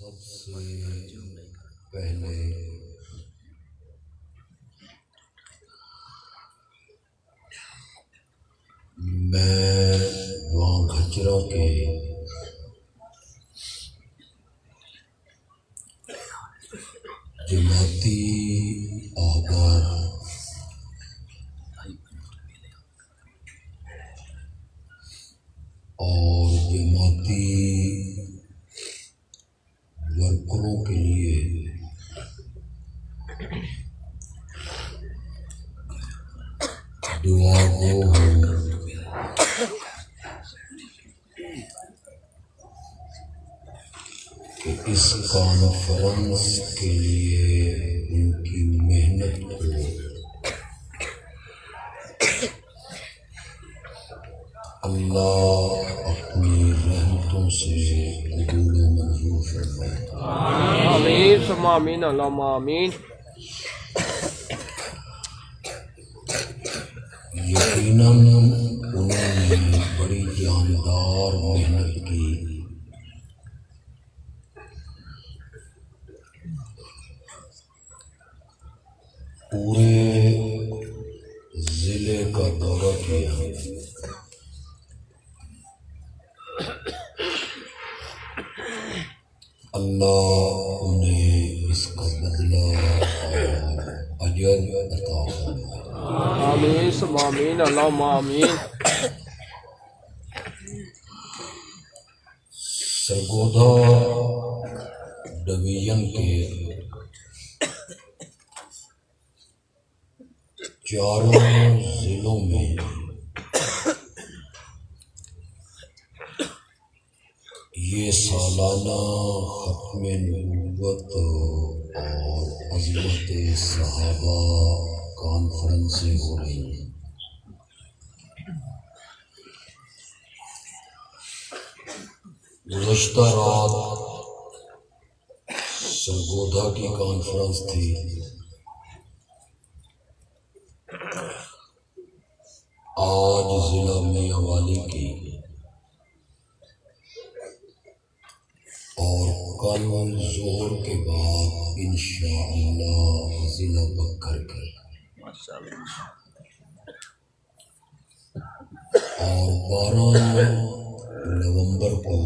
سب سے پہلے میں وہاں گھچرا کے جماعتی احباب اور جماعتی ورکروں کے لیے دعا گو ہوں کہ اس کانفرنس کے لیے ان کی محنت کو اللہ اپنی رحمتوں سے قبول و منظور فرمائے۔ آمین ثم آمین اللہم آمین۔ یقیناً انہوں نے بڑی جاندار محنت کی، پورے ضلع کا دورہ کیا، اللہ انہیں اس کا بدلہ اور اجر عطا فرمائے۔ آمین ثم آمین اللہم آمین۔ سرگودا ڈویژن کے چاروں ضلعوں میں یہ سالانہ ختم نبوت اور عظمت صحابہ کانفرنسیں ہو رہی ہیں۔ گزشتہ رات سرگودا کی کانفرنس تھی، آج ضلع میاں والی کی، اور کل ظہر کے بعد انشاءاللہ ضلع بکر کی، اور 12 نومبر کو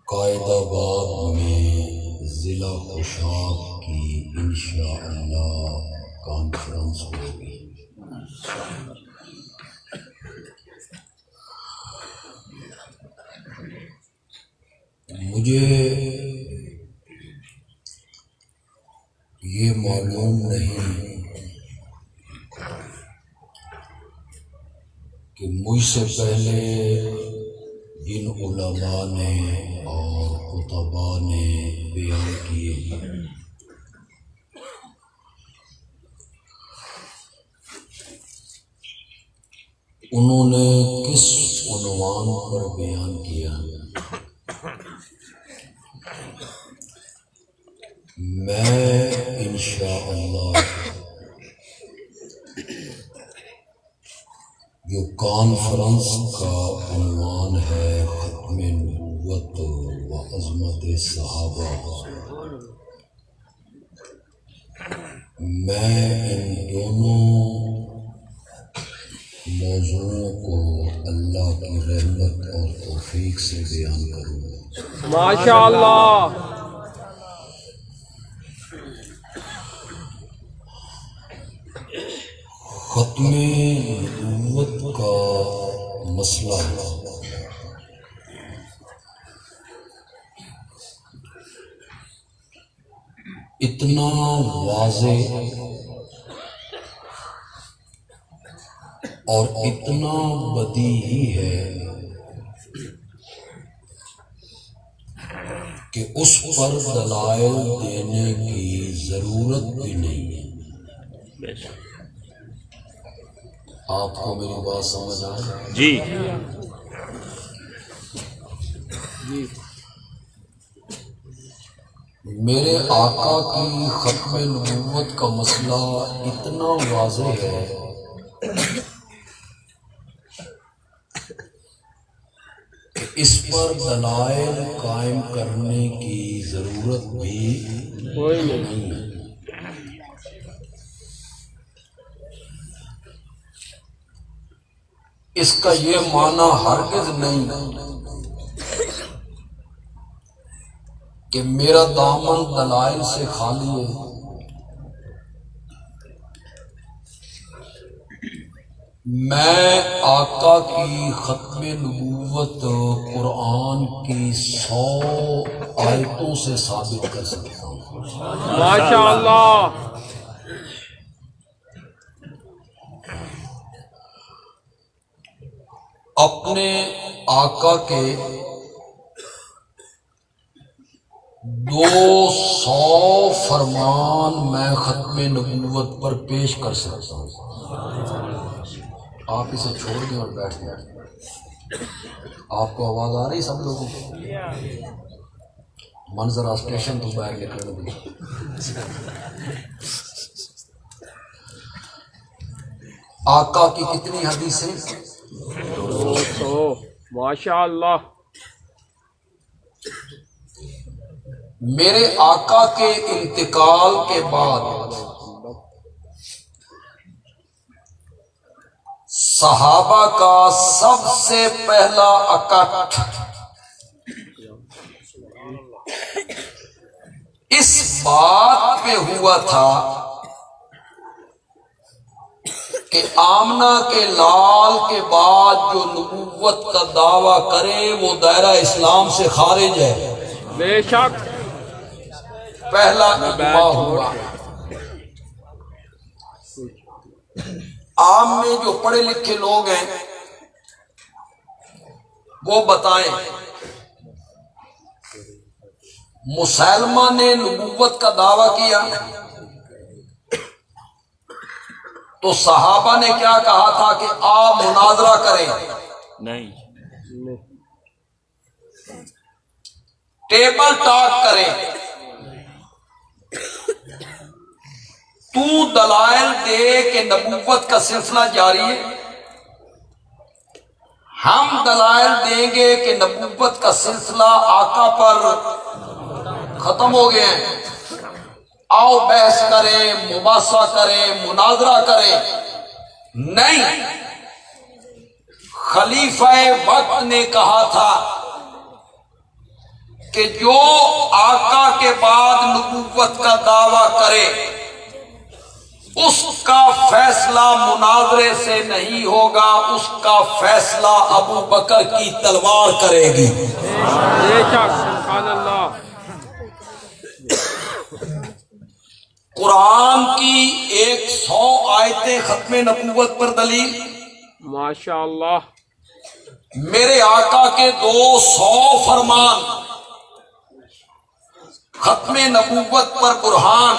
قائد آباد میں ضلع خوشاب کی انشاءاللہ کانفرنس ہوگی۔ مجھے یہ معلوم نہیں کہ مجھ سے پہلے جن علماء نے اور خطباء نے بیان کیے انہوں نے کس عنوان پر بیان کیا۔ میں انشاءاللہ جو کانفرنس کا عنوان ہے ختم نبوت و عظمت صحابہ، میں ان دونوں موضوعوں کو اللہ کی رحمت اور توفیق سے بیان کروں گا۔ ماشاءاللہ۔ ختم نبوت کا مسئلہ اتنا واضح اور اتنا بدیہی ہے کہ اس پر دلائل دینے کی ضرورت بھی نہیں ہے۔ آپ کو میری بات سمجھ آئے؟ جی میرے آقا کی ختم نبوت کا مسئلہ اتنا واضح ہے کہ اس پر دلائل قائم کرنے کی ضرورت بھی کوئی نہیں۔ نہیں ہے۔ اس کا یہ معنی ہرگز نہیں کہ میرا دامن دلائل سے خالی ہے۔ میں آقا کی ختم نبوت قرآن کی 100 آیتوں سے ثابت کر سکتا ہوں۔ ماشاء اللہ۔ اپنے آقا کے 200 فرمان میں ختم نبوت پر پیش کر سکتا ہوں۔ آپ اسے چھوڑ دیں اور بیٹھ جائیں۔ آپ کو آواز آ رہی سب لوگوں کو؟ منظر اسٹیشن تو باہر نکلنے دیں۔ آقا کی کتنی حدیثیں؟ 200۔ ماشاء اللہ۔ میرے آقا کے انتقال کے بعد صحابہ کا سب سے پہلا اکٹھ اس بات پہ ہوا تھا کہ آمنہ کے لال کے بعد جو نبوت کا دعویٰ کرے وہ دائرہ اسلام سے خارج ہے۔ بے شک۔ پہلا اجماع ہوا۔ عام میں جو پڑھے لکھے لوگ ہیں وہ بتائیں، مسلمہ نے نبوت کا دعویٰ کیا تو صحابہ نے کیا کہا تھا کہ آپ مناظرہ کریں؟ نہیں۔ ٹیبل ٹاک کریں، تو دلائل دے کہ نبوت کا سلسلہ جاری ہے، ہم دلائل دیں گے کہ نبوت کا سلسلہ آقا پر ختم ہو گیا ہے، آؤ بحث کریں، مباحثہ کریں، مناظرہ کریں۔ نہیں، خلیفہ وقت نے کہا تھا کہ جو آقا کے بعد نبوت کا دعویٰ کرے اس کا فیصلہ مناظرے سے نہیں ہوگا، اس کا فیصلہ ابو بکر کی تلوار کرے گی۔ بے شک۔ سبحان اللہ۔ قرآن کی 100 آیتیں ختم نبوت پر دلیل، ماشاء اللہ۔ میرے آقا کے 200 فرمان ختم نبوت پر برہان،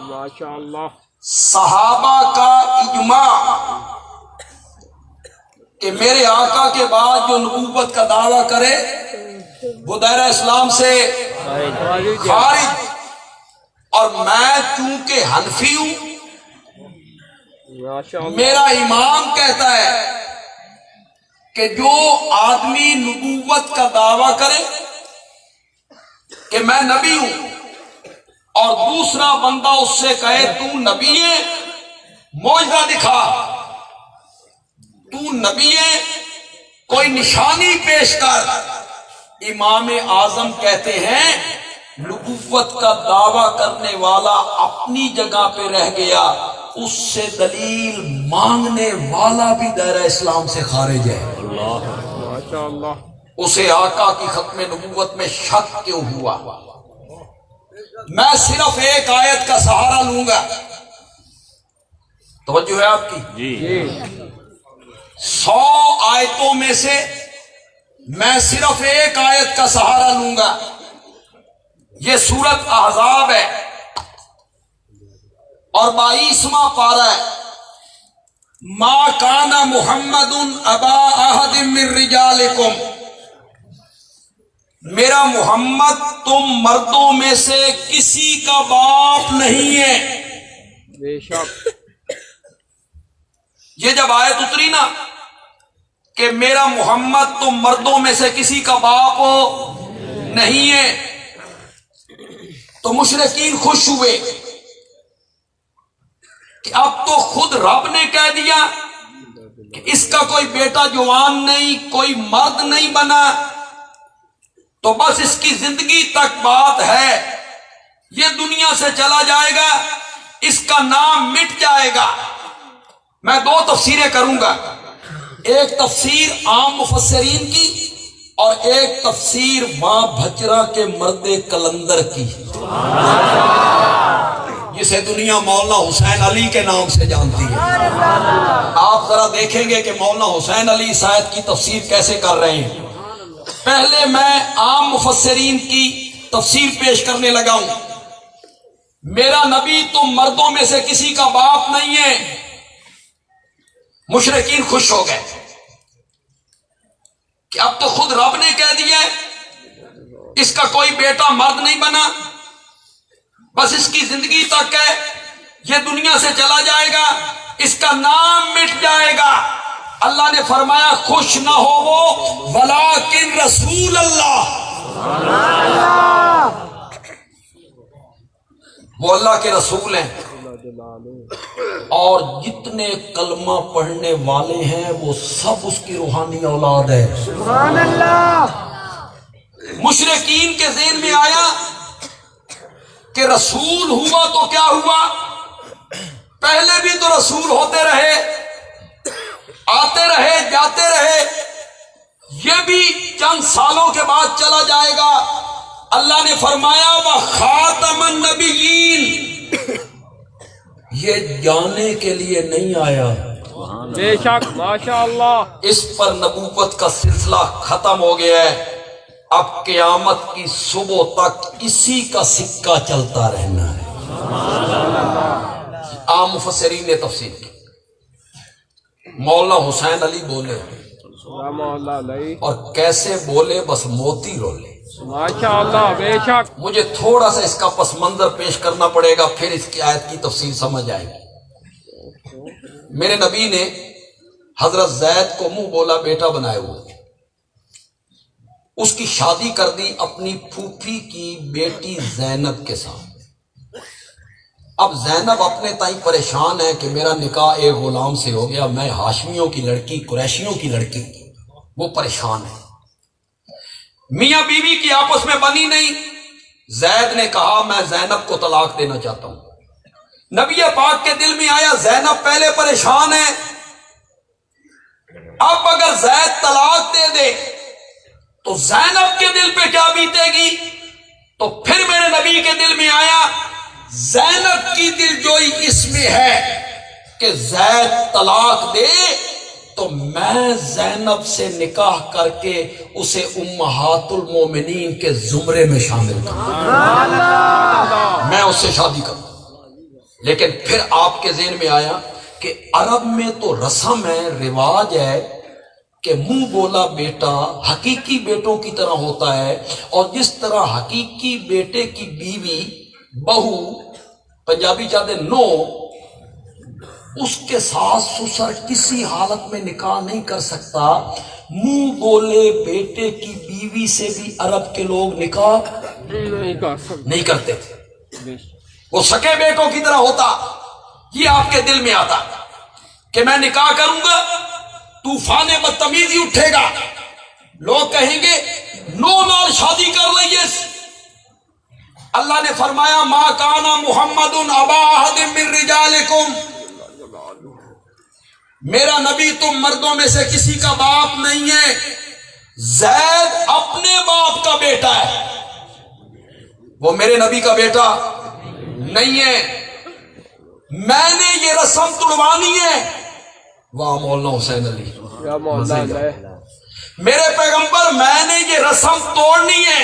ماشاء اللہ۔ صحابہ کا اجماع کہ میرے آقا کے بعد جو نبوت کا دعویٰ کرے وہ دائرہ اسلام سے خارج، اور میں چونکہ حنفی ہوں، ماشاء اللہ۔ میرا امام کہتا ہے کہ جو آدمی نبوت کا دعویٰ کرے کہ میں نبی ہوں اور دوسرا بندہ اس سے کہے تو نبی ہے، معجزہ دکھا، تو نبی ہے، کوئی نشانی پیش کر، امام اعظم کہتے ہیں نبوت کا دعویٰ کرنے والا اپنی جگہ پہ رہ گیا، اس سے دلیل مانگنے والا بھی دائرہ اسلام سے خارج ہے۔ ماشاء اللہ۔ اسے آقا کی ختم نبوت میں شک کیوں ہوا؟ میں صرف ایک آیت کا سہارا لوں گا، توجہ ہے آپ کی؟ جی۔ 100 آیتوں میں سے میں صرف ایک آیت کا سہارا لوں گا، یہ سورت احزاب ہے اور 22واں پارہ ہے۔ ما کان محمد ابا احد من رجالکم، میرا محمد تم مردوں میں سے کسی کا باپ نہیں ہے۔ بے شک۔ یہ جب آیت اتری نا کہ میرا محمد تو مردوں میں سے کسی کا باپ نہیں ہے، تو مشرکین خوش ہوئے کہ اب تو خود رب نے کہہ دیا کہ اس کا کوئی بیٹا جوان نہیں، کوئی مرد نہیں بنا، تو بس اس کی زندگی تک بات ہے، یہ دنیا سے چلا جائے گا، اس کا نام مٹ جائے گا۔ میں دو تفسیریں کروں گا، ایک تفسیر عام مفسرین کی اور ایک تفسیر ماں بھچرا کے مرد کلندر کی، جسے دنیا مولانا حسین علی کے نام سے جانتی ہے۔ آپ ذرا دیکھیں گے کہ مولانا حسین علی اس آیت کی تفسیر کیسے کر رہے ہیں۔ پہلے میں عام مفسرین کی تفسیر پیش کرنے لگا ہوں۔ میرا نبی تم مردوں میں سے کسی کا باپ نہیں ہے، مشرکین خوش ہو گئے کہ اب تو خود رب نے کہہ دیا ہے اس کا کوئی بیٹا مرد نہیں بنا، بس اس کی زندگی تک ہے، یہ دنیا سے چلا جائے گا، اس کا نام مٹ جائے گا۔ اللہ نے فرمایا خوش نہ ہو وہ، ولیکن رسول اللہ، وہ اللہ کے رسول ہیں، اور جتنے کلمہ پڑھنے والے ہیں وہ سب اس کی روحانی اولاد ہے۔ سبحان اللہ۔ مشرکین کے ذہن میں آیا کہ رسول ہوا تو کیا ہوا، پہلے بھی تو رسول ہوتے رہے، آتے رہے جاتے رہے، یہ بھی چند سالوں کے بعد چلا جائے گا۔ اللہ نے فرمایا وَخَاتَمَ النَّبِيِّينَ، یہ جانے کے لیے نہیں آیا، بے شک، ماشاءاللہ، اس پر نبوت کا سلسلہ ختم ہو گیا ہے، اب قیامت کی صبح تک اسی کا سکہ چلتا رہنا ہے۔ عام مفسرین نے تفسیر کی، مولانا حسین علی بولے اور کیسے بولے، بس موتی رولے۔ ماشاءاللہ، بے شک، مجھے تھوڑا سا اس کا پس منظر پیش کرنا پڑے گا، پھر اس کی آیت کی تفسیر سمجھ آئے گی۔ میرے نبی نے حضرت زید کو منہ بولا بیٹا بنائے ہوئے، اس کی شادی کر دی اپنی پھوپھی کی بیٹی زینب کے ساتھ۔ اب زینب اپنے تائیں پریشان ہے کہ میرا نکاح ایک غلام سے ہو گیا، میں ہاشمیوں کی لڑکی، قریشیوں کی لڑکی، وہ پریشان ہے، میاں بیوی کی آپس میں بنی نہیں۔ زید نے کہا میں زینب کو طلاق دینا چاہتا ہوں۔ نبی پاک کے دل میں آیا زینب پہلے پریشان ہے، اب اگر زید طلاق دے دے تو زینب کے دل پہ کیا بیتے گی، تو پھر میرے نبی کے دل میں آیا زینب کی دل جوئی اس میں ہے کہ زید طلاق دے تو میں زینب سے نکاح کر کے اسے امہات المومنین کے زمرے میں شامل کروں، میں اس سے شادی کروں۔ لیکن پھر آپ کے ذہن میں آیا کہ عرب میں تو رسم ہے، رواج ہے کہ منہ بولا بیٹا حقیقی بیٹوں کی طرح ہوتا ہے، اور جس طرح حقیقی بیٹے کی بیوی بہو، پنجابی چاہتے نو، اس کے ساس سسر کسی حالت میں نکاح نہیں کر سکتا، منہ بولے بیٹے کی بیوی سے بھی عرب کے لوگ نکاح نہیں کرتے تھے، وہ سکے بیٹوں کی طرح ہوتا۔ یہ آپ کے دل میں آتا کہ میں نکاح کروں گا، طوفان بدتمیزی اٹھے گا، لوگ کہیں گے نو نال شادی کر لئیے۔ اللہ نے فرمایا ما کان محمد ابا احد من رجالکم، میرا نبی تم مردوں میں سے کسی کا باپ نہیں ہے، زید اپنے باپ کا بیٹا ہے، وہ میرے نبی کا بیٹا نہیں ہے، میں نے یہ رسم توڑوانی ہے۔ واہ مولانا حسین علی، میرے پیغمبر میں نے یہ رسم توڑنی ہے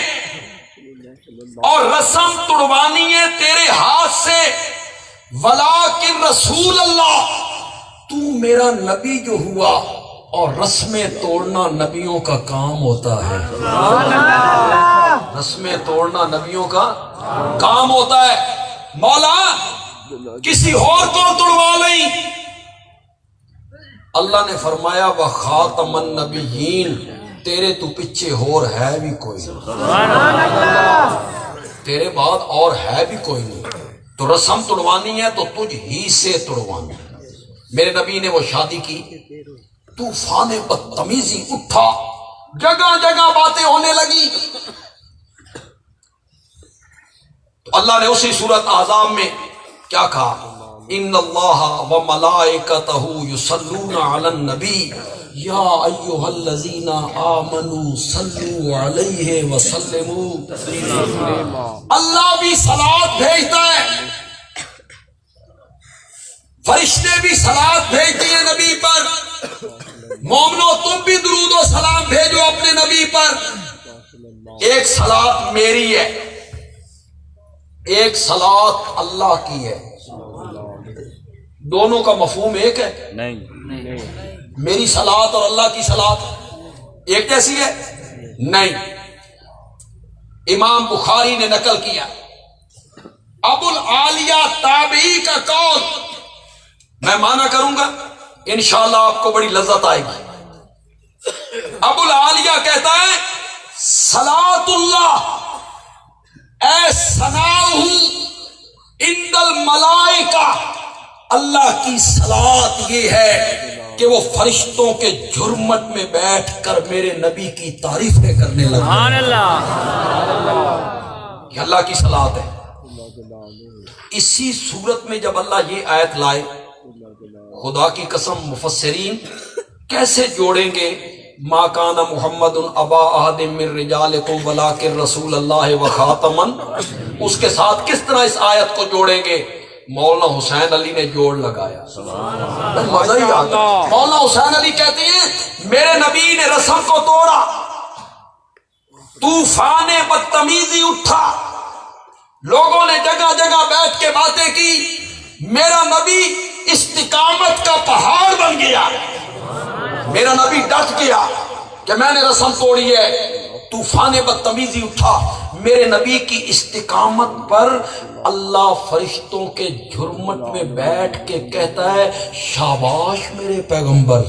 اور رسم توڑوانی ہے تیرے ہاتھ سے، ولیکن رسول اللہ، تو میرا نبی جو ہوا، اور رسمیں توڑنا نبیوں کا کام ہوتا ہے، رسمیں توڑنا نبیوں کا کام ہوتا ہے۔ مولا کسی اور کو توڑوا لیں، اللہ نے فرمایا وہ خاتم النبیین، تیرے تو پیچھے اور ہے بھی کوئی نہیں، تیرے بعد اور ہے بھی کوئی نہیں، تو رسم توڑوانی ہے تو تجھ ہی سے توڑوانی ہے۔ میرے نبی نے وہ شادی کی، طوفان بدتمیزی اٹھا، جگہ جگہ باتیں ہونے لگی، تو اللہ نے اسی سورت احزاب میں کیا کہا؟ ان اللہ و ملائکتہ یصلون علی النبی یا ایھا الذین آمنوا صلوا علیہ وسلموا تسلیما۔ اللہ بھی صلوات بھیجتا ہے، فرشتے بھی صلوات بھیجتے ہیں نبی پر، مومنو تم بھی درود و سلام بھیجو اپنے نبی پر۔ ایک صلوات میری ہے، ایک صلوات اللہ کی ہے، دونوں کا مفہوم ایک ہے؟ نہیں، میری صلوات اور اللہ کی صلوات ایک جیسی ہے؟ نہیں۔ امام بخاری نے نقل کیا، ابو العالیہ تابعی کا قول میں مانا کروں گا، انشاءاللہ آپ کو بڑی لذت آئے گی۔ ابو العالیہ کہتا ہے صلاۃ اللہ اے ثناؤہ عند الملائکہ، اللہ کی صلاۃ یہ ہے کہ وہ فرشتوں کے جھرمٹ میں بیٹھ کر میرے نبی کی تعریفیں کرنے لگے۔ سبحان اللہ، یہ اللہ کی صلاۃ ہے۔ اسی صورت میں جب اللہ یہ آیت لائے، خدا کی قسم مفسرین کیسے جوڑیں گے ما کان محمد ابا احد من رجالکم ولکن رسول اللہ وخاتما، اس کے ساتھ کس طرح اس آیت کو جوڑیں گے؟ مولانا حسین علی نے جوڑ لگایا، مزہ ہی آتا۔ مولانا حسین علی کہتے ہیں میرے نبی نے رسم کو توڑا، طوفان بدتمیزی اٹھا، لوگوں نے جگہ جگہ بیٹھ کے باتیں کی، میرا نبی استقامت کا پہاڑ بن گیا، میرا نبی ڈٹ گیا کہ میں نے رسم توڑی ہے، طوفان بدتمیزی اٹھا، میرے نبی کی استقامت پر اللہ فرشتوں کے جھرمٹ میں بیٹھ کے کہتا ہے شاباش میرے پیغمبر۔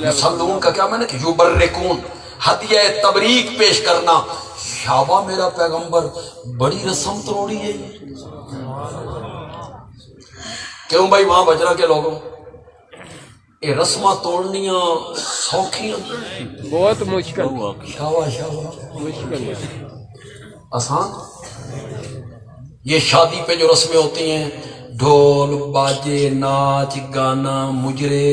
یصلون کا کیا میں نے کہ یبرکون، ہدیہ تبریک پیش کرنا، شاباش میرا پیغمبر، بڑی رسم توڑی ہے۔ کیوں بھائی وہاں بجرا کے لوگوں یہ رسماں توڑنیاں سوکھیاں؟ بہت مشکل، شاباش شاباش، مشکل ہے۔ آسان؟ یہ شادی پہ جو رسمیں ہوتی ہیں، ڈھول باجے ناچ گانا مجرے،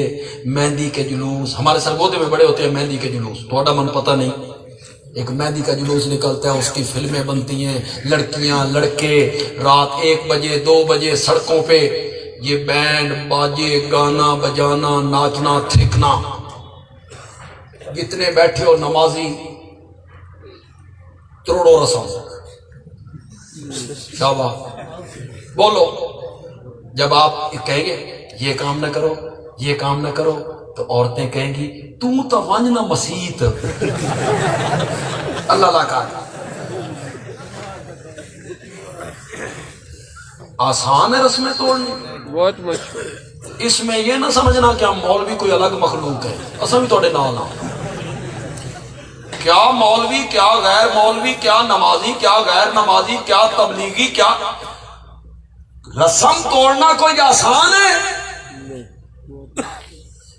مہندی کے جلوس، ہمارے سرگودے میں بڑے ہوتے ہیں مہندی کے جلوس، تھوڑا من پتہ نہیں، ایک مہندی کا جلوس نکلتا ہے، اس کی فلمیں بنتی ہیں، لڑکیاں لڑکے رات 1 بجے 2 بجے سڑکوں پہ یہ بینڈ باجے گانا بجانا ناچنا تھرکنا، جتنے بیٹھے ہو نمازی کروڑوں رسم، شاباش بولو۔ جب آپ کہیں گے یہ کام نہ کرو یہ کام نہ کرو تو عورتیں کہیں گی تو ونج نہ مسیت، اللہ لا کا آسان ہے رسمیں توڑنی، بہت مشکل۔ اس میں یہ نہ سمجھنا کہ ہم مولوی کوئی الگ مخلوق ہے، اصل بھی توڑے نال نہ کیا مولوی کیا غیر مولوی کیا نمازی کیا غیر نمازی کیا تبلیغی کیا، رسم توڑنا کوئی آسان ہے؟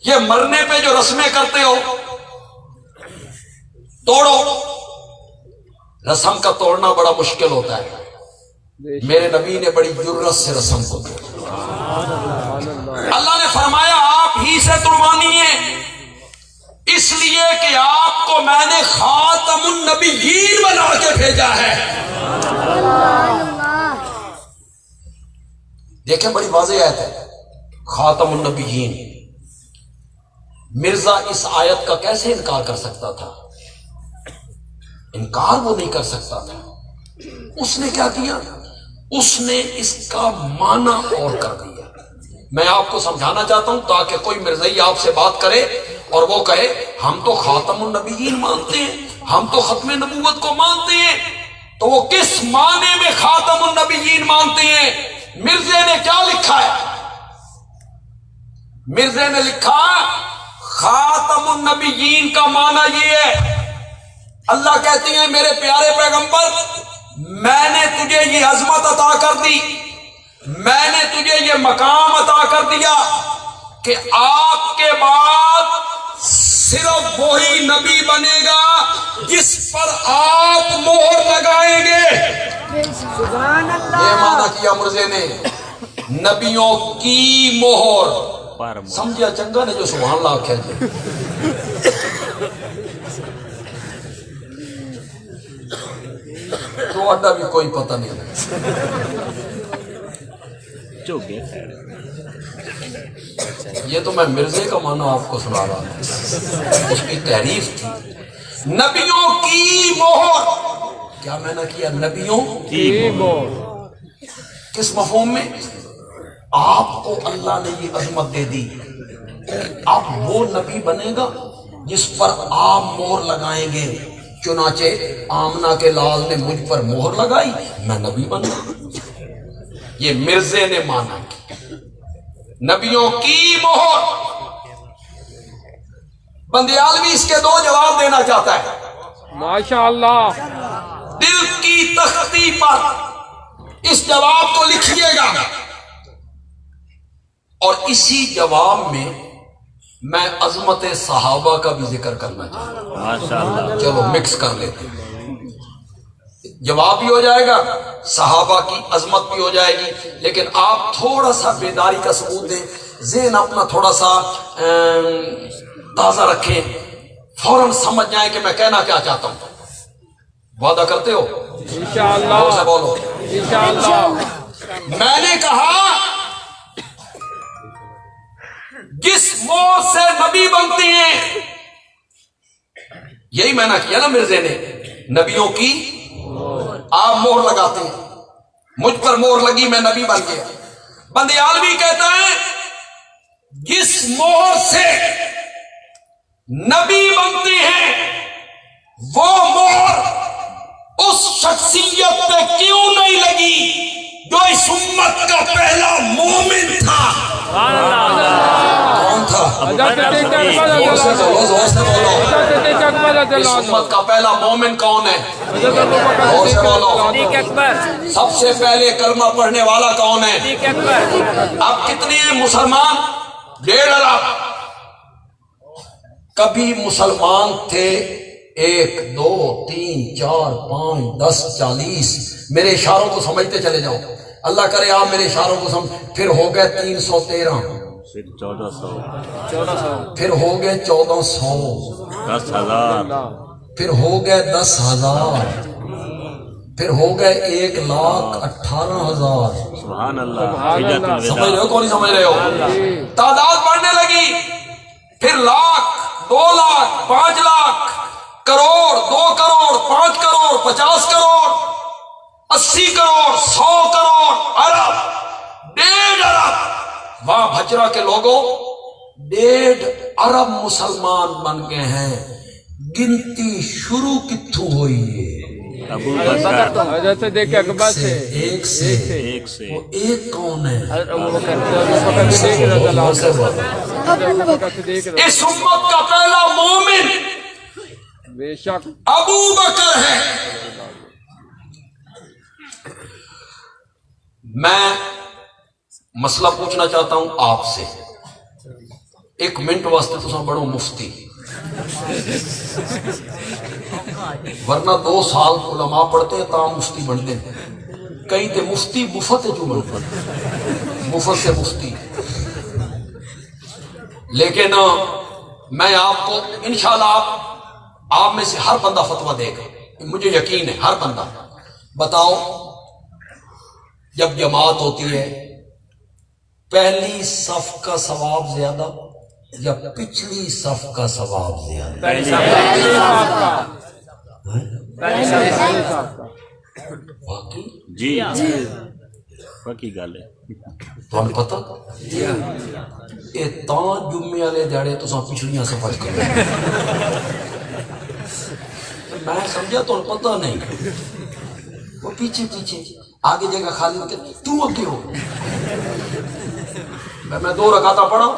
یہ مرنے پہ جو رسمیں کرتے ہو توڑو، رسم کا توڑنا بڑا مشکل ہوتا ہے، میرے نبی نے بڑی جرت سے رسم کو توڑا۔ اللہ نے فرمایا آپ ہی سے توڑوانی ہے، اس لیے کہ آپ کو میں نے خاتم النبیین بنا کے بھیجا ہے۔ دیکھیں بڑی واضح آیت ہے، خاتم النبیین۔ مرزا اس آیت کا کیسے انکار کر سکتا تھا؟ انکار وہ نہیں کر سکتا تھا، اس نے کیا کیا؟ اس نے اس کا معنی اور کر دیا۔ میں آپ کو سمجھانا چاہتا ہوں تاکہ کوئی مرزائی آپ سے بات کرے اور وہ کہے ہم تو خاتم النبیین مانتے ہیں، ہم تو ختم نبوت کو مانتے ہیں، تو وہ کس معنی میں خاتم النبیین مانتے ہیں؟ مرزے نے کیا لکھا ہے؟ مرزے نے لکھا خاتم النبیین کا معنی یہ ہے، اللہ کہتی ہیں میرے پیارے پیغمبر میں نے تجھے یہ عظمت عطا کر دی، میں نے تجھے یہ مقام عطا کر دیا کہ آپ کے بعد صرف وہی نبی بنے گا جس پر آپ مہر لگائیں گے۔ سبحان اللہ۔ یہ معنی کیا مرزے نے، نبیوں کی مہر۔ سمجھا چنگا نے جو سبحان اللہ کہہ دیا۔ تو اڈا بھی کوئی پتہ نہیں۔ یہ تو میں مرزے کا معنی آپ کو سنا رہا ہوں، اس کی تعریف تھی۔ نبیوں کی مہر، کیا میں نے کیا؟ نبیوں کی مہر۔ کس مفہوم میں؟ آپ کو اللہ نے یہ عظمت دے دی، اب وہ نبی بنے گا جس پر آپ مہر لگائیں گے۔ چنانچہ آمنہ کے لال نے مجھ پر مہر لگائی، میں نبی بن گیا۔ یہ مرزے نے مانا نبیوں کی مہر۔ بندیالوی اس کے دو جواب دینا چاہتا ہے۔ ماشاءاللہ۔ دل کی تختی پر اس جواب کو لکھیے گا، اور اسی جواب میں میں عظمت صحابہ کا بھی ذکر کرنا چاہتا ہوں۔ ماشاءاللہ۔ چلو مکس کر لیتے ہیں، جواب بھی ہو جائے گا، صحابہ کی عظمت بھی ہو جائے گی، لیکن آپ تھوڑا سا بیداری کا ثبوت دیں، ذہن اپنا تھوڑا سا تازہ رکھیں، فوراً سمجھ جائیں کہ میں کہنا کیا چاہتا ہوں۔ وعدہ کرتے ہو؟ انشاءاللہ۔ اور سے بولو۔ انشاءاللہ۔ میں نے کہا جس مہر سے نبی بنتے ہیں، یہی میں نے کیا نا مرزے نے، نبیوں کی آپ مہر لگاتے ہیں، مجھ پر مہر لگی میں نبی بن گیا۔ بندیالوی کہتا ہے جس مہر سے نبی بنتے ہیں وہ مہر اس شخصیت پہ کیوں نہیں لگی جو اس امت کا پہلا مومن تھا؟ کون تھا؟ حضرت صدیق اکبر رضی زور سے اللہ بولو، عنہ۔ زور سے بولو۔ حضرت صدیق اکبر رضی اس اللہ عنہ۔ امت کا پہلا مومن کون ہے؟ حضرت ابو بکر زور سے صدیق بولو۔ رضی اللہ عنہ۔ سب سے پہلے کلمہ پڑھنے والا کون ہے؟ اب کتنے ہیں مسلمان؟ 1.5 ارب۔ کبھی مسلمان تھے 1 2 3 4 5 10 40۔ میرے اشاروں کو سمجھتے چلے جاؤ، اللہ کرے آپ میرے اشاروں کو سمجھ۔ پھر ہو گئے 313، پھر 1400، پھر ہو گئے 1400، 10,000، پھر ہو گئے 10,000، پھر ہو گئے 1,18,000۔ سبحان اللہ۔ سبحان اللہ۔ سمجھ رہے ہو کون نہیں سمجھ رہے ہو؟ تعداد بڑھنے لگی، پھر لاکھ، 2 لاکھ، 5 لاکھ، کروڑ، 2 کروڑ، 5 کروڑ، 50 کروڑ، 80 کروڑ، 100 کروڑ، ارب، 1.5 ارب۔ وہاں بھجرہ کے لوگوں 1.5 ارب مسلمان بن گئے ہیں۔ گنتی شروع کتھوں ہوئی ہے؟ ابو بکر حضرت صدیق اکبر سے۔ ایک سے۔ ایک سے۔ وہ ایک کون ہے؟ حضرت ابو بکر صدیق رضی اللہ عنہ۔ حضرت ابو بکر صدیق رضی اللہ اس امت کا پہلا مومن عنہ۔ بے شک۔ ابو بکر ہے۔ میں مسئلہ پوچھنا چاہتا ہوں آپ سے، 1 منٹ واسطے تساں بڑو مفتی، ورنہ 2 سال علماء پڑھتے ہیں تاں مفتی بنتے ہیں۔ کئی تے مفتی مفت جو بنتے ہیں، مفت سے مفتی۔ لیکن میں آپ کو انشاءاللہ آپ میں سے ہر بندہ فتویٰ دے گا، مجھے یقین ہے ہر بندہ۔ بتاؤ جب جماعت ہوتی ہے پہلی صف کا ثواب زیادہ یا پچھلی صف کا ثواب زیادہ؟ واقعی جی پکی گل ہے۔ تمہیں پتا یہ تاں جمعے والے دیہڑے تساں پچھلیاں صفاں کرو، میں سمجھا تمہیں پتا نہیں، وہ پیچھے پیچھے آگے جگہ خالی ہوتے، تو اگے ہو۔ میں 2 رکعتاں پڑھا،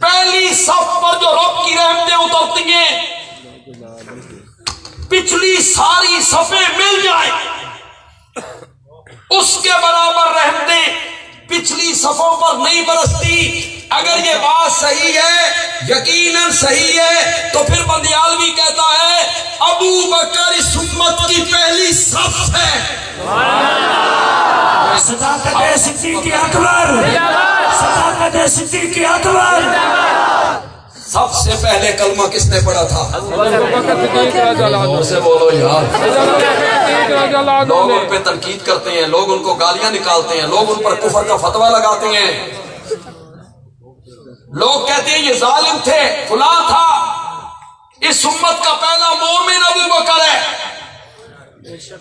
پہلی صف پر جو رب کی رحمتیں اترتی ہیں پچھلی ساری صفیں مل جائیں اس کے برابر رحمتیں پچھلی صفوں پر نہیں برستی. اگر یہ بات صحیح ہے, یقیناً صحیح ہے, تو پھر بندیالوی کہتا ہے ابو بکر اس امت کی پہلی صف ہے. صداقت صدیق اکبر, صداقت صدیق اکبر. سب سے پہلے کلمہ کس نے پڑھا تھا؟ صدیق سے بولو یار. رضی اللہ عنہ لوگ نے ان پہ تنقید کرتے ہیں, لوگ ان کو گالیاں نکالتے ہیں, لوگ ان پر کفر کا فتویٰ لگاتے ہیں, لوگ کہتے ہیں یہ ظالم تھے, فلاں تھا. اس امت کا پہلا مومن ابو بکر ہے.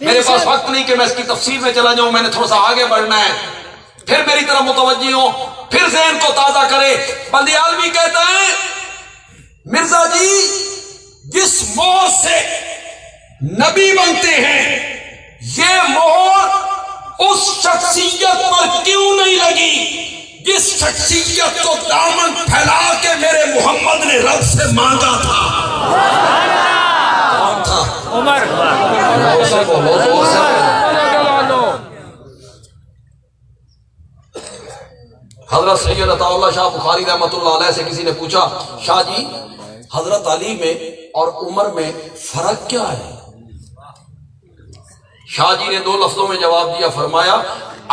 میرے پاس وقت نہیں کہ میں اس کی تفسیر میں چلا جاؤں, میں نے تھوڑا سا آگے بڑھنا ہے. پھر میری طرف متوجہ ہوں, پھر ذہن کو تازہ کرے. بندیالوی کہتا ہے مرزا جی جس مہر سے نبی بنتے ہیں یہ مہر اس شخصیت پر کیوں نہیں لگی جس شخصیت کو دامن پھیلا کے میرے محمد نے رب سے مانگا تھا؟ کون تھا؟ عمر زور سے بولو, زور سے بولو. رضی اللہ عنہ. حضرت سید عطا اللہ شاہ بخاری رحمۃ اللہ علیہ سے کسی نے پوچھا شاہ جی حضرت علی میں اور عمر میں فرق کیا ہے؟ شاہ جی نے 2 لفظوں میں جواب دیا, فرمایا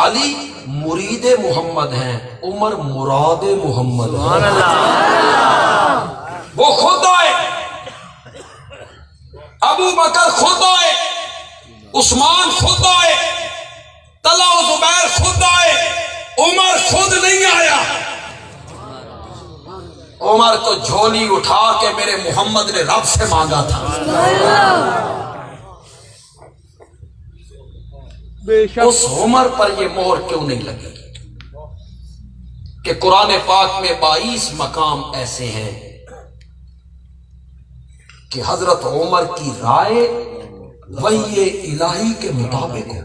علی مرید محمد ہیں, عمر مراد محمد ہیں. وہ خود آئے, ابو بکر خود آئے, عثمان خود آئے, طلحہ و زبیر خود آئے, عمر خود نہیں آیا. عمر کو جھولی اٹھا کے میرے محمد نے رب سے مانگا تھا. بے شک اس عمر پر یہ مہر کیوں نہیں لگی کہ قرآن پاک میں 22 مقام ایسے ہیں کہ حضرت عمر کی رائے وحی الہی کے مطابق ہو.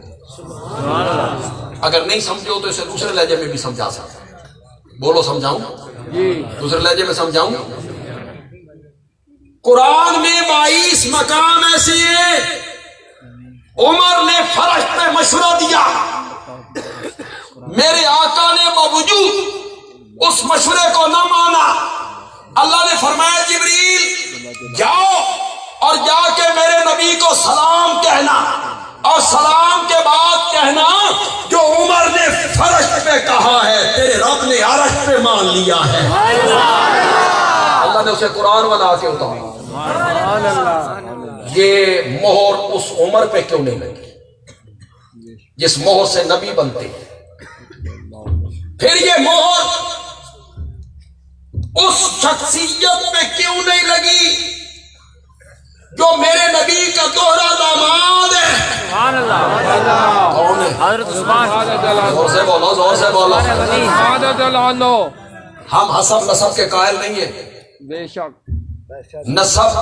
اگر نہیں سمجھو تو اسے دوسرے لہجے میں بھی سمجھا سکتا. بولو سمجھاؤں, دوسرے لہجے میں سمجھاؤں. قرآن میں 22 مقام ایسے ہیں, عمر نے فرش پہ مشورہ دیا, میرے آقا نے باوجود اس مشورے کو نہ مانا. اللہ نے فرمایا جبریل جاؤ اور جا کے میرے نبی کو سلام کہنا, اور سلام کے بعد کہنا جو عمر نے فرش پہ کہا ہے تیرے رب نے عرش پہ مان لیا ہے. اللہ نے اسے قرآن والا کے اتارا. یہ مہر اس عمر پہ کیوں نہیں لگی جس مہر سے نبی بنتے ہیں؟ پھر یہ مہر اس شخصیت پہ کیوں نہیں لگی جو میرے نبی کا دوہرا داماد ہے؟ سبحان اللہ. کون ہے؟ حضرت عثمان. زور سے بولو, زور سے بولو. عثمان رضی اللہ عنہ. ہم حسب نسب کے قائل نہیں ہیں. بے شک نسب,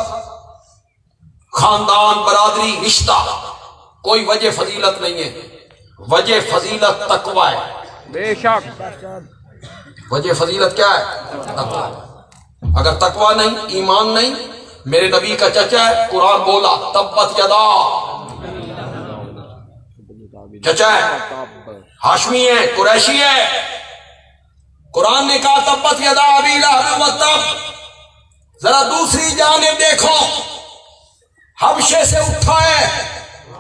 خاندان, برادری, رشتہ کوئی وجہ فضیلت نہیں ہے. وجہ فضیلت تقوی ہے. بے شک وجہ فضیلت کیا ہے؟ تقوی. اگر تقوی نہیں, ایمان نہیں, میرے نبی کا چچا ہے, قرآن بولا تبت یدا, چچا ہے, ہاشمی ہے, قریشی ہے. قرآن نے کہا تبت یدا ابی لہب وتب. ذرا دوسری جانب دیکھو, حبشے سے اٹھا ہے,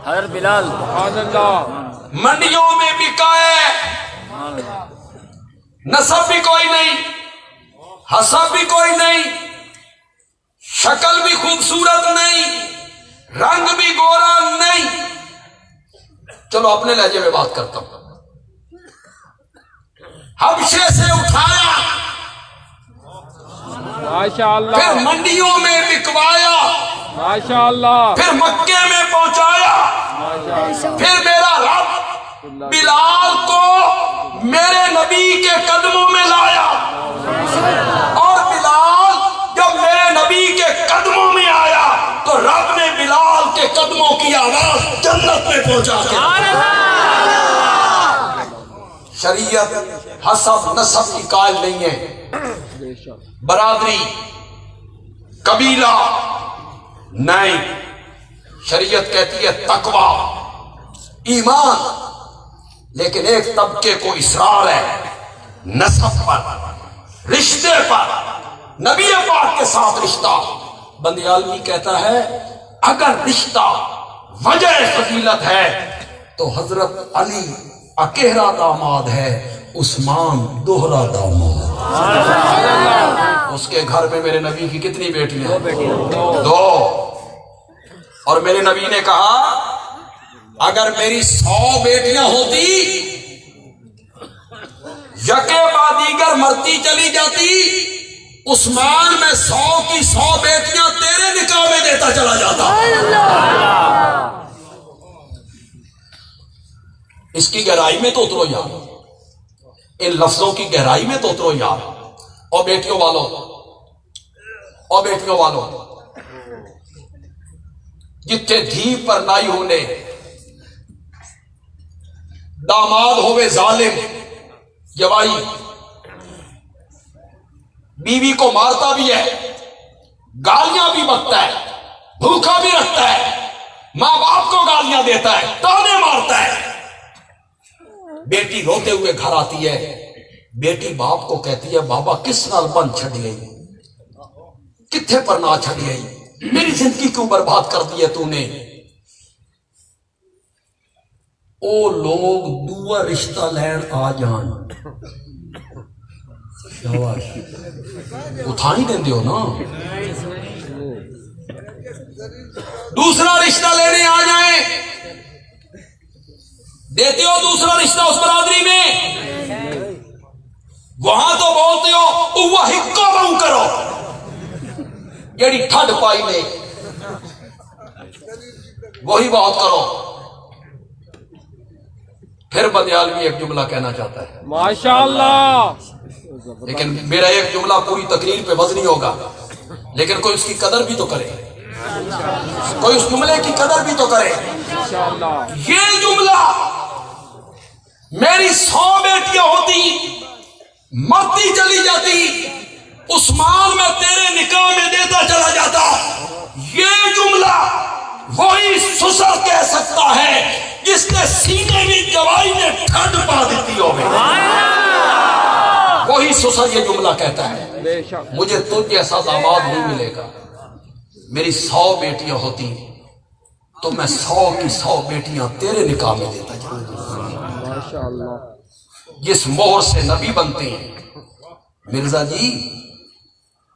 حضرت بلال. سبحان اللہ. منڈیوں میں بکا ہے, نسب بھی کوئی نہیں, حسب بھی کوئی نہیں, شکل بھی خوبصورت نہیں, رنگ بھی گورا نہیں. چلو اپنے لہجے میں بات کرتا ہوں. حبشے سے اٹھایا, ماشاء پھر اللہ. منڈیوں میں بکوایا, ماشاء اللہ. پھر مکے میں پہنچایا, پھر میرا رب بلال کو میرے نبی کے قدموں میں لایا, اور بلال جب میرے نبی کے قدموں میں آیا تو رب نے بلال کے قدموں کی آواز جنت میں پہنچا کے. شریعت حسب نسب کی قائل نہیں ہے. برادری، قبیلہ نہیں، شریعت کہتی ہے تقوی، ایمان۔ لیکن ایک طبقے کو اصرار ہے نسب پر، رشتے پر، نبی پاک کے ساتھ رشتہ۔ بندیالوی کہتا ہے اگر رشتہ وجہ فضیلت ہے تو حضرت علی اکیرا داماد ہے، عثمان دوہرا داماد۔ اس کے گھر میں میرے نبی کی کتنی بیٹیاں؟ دو۔ اور میرے نبی نے کہا اگر میری 100 بیٹیاں ہوتی، یکے بعد دیگر مرتی چلی جاتی، عثمان میں 100 کی 100 بیٹیاں تیرے نکاح میں دیتا چلا جاتا۔ اس کی گہرائی میں تو اترو یار، ان لفظوں کی گہرائی میں تو اترو یار۔ اور بیٹیوں والوں، جتنے دھی پر نائی ہونے، داماد ہوئے ظالم جوائی، بیوی کو مارتا بھی ہے، گالیاں بھی بکتا ہے، بھوکا بھی رکھتا ہے، ماں باپ کو گالیاں دیتا ہے، تانے مارتا ہے۔ بیٹی روتے ہوئے گھر آتی ہے، بیٹی باپ کو کہتی ہے بابا کس نال بن چھڑ گئی، کتھے پر نہ چھڑ گئی، میری زندگی کیوں برباد کر دی ہے تو نے۔ او لوگ دوا رشتہ لین آ جان، شاباش، اٹھا نہیں دیں ہو نا، دوسرا رشتہ لینے آ جائیں، دیتے ہو دوسرا رشتہ اس برادری میں، وہاں تو بولتے ہو وہ ہکو بہو کرو، جیڑی ٹھڈ پائی نے وہی بہت کرو۔ پھر بندیالوی ایک جملہ کہنا چاہتا ہے ماشاءاللہ، لیکن میرا ایک جملہ پوری تقریر پہ وزنی ہوگا، لیکن کوئی اس کی قدر بھی تو کرے، کوئی اس جملے کی قدر بھی تو کرے۔ یہ جملہ میری 100 بیٹیاں ہوتی، مرتی چلی جاتی، عثمان میں تیرے نکاح میں دیتا چلا جاتا، یہ جملہ وہی سسر کہہ سکتا ہے جس نے سینے میں جوائی نے ٹھنڈ پا دیتی ہوگی، وہی سسر یہ جملہ کہتا ہے مجھے تجھ جیسا داماد نہیں ملے گا، میری 100 بیٹیاں ہوتی تو میں 100 کی 100 بیٹیاں تیرے نکاح میں دیتا جاتا۔ جس مہر سے نبی بنتے ہیں مرزا جی،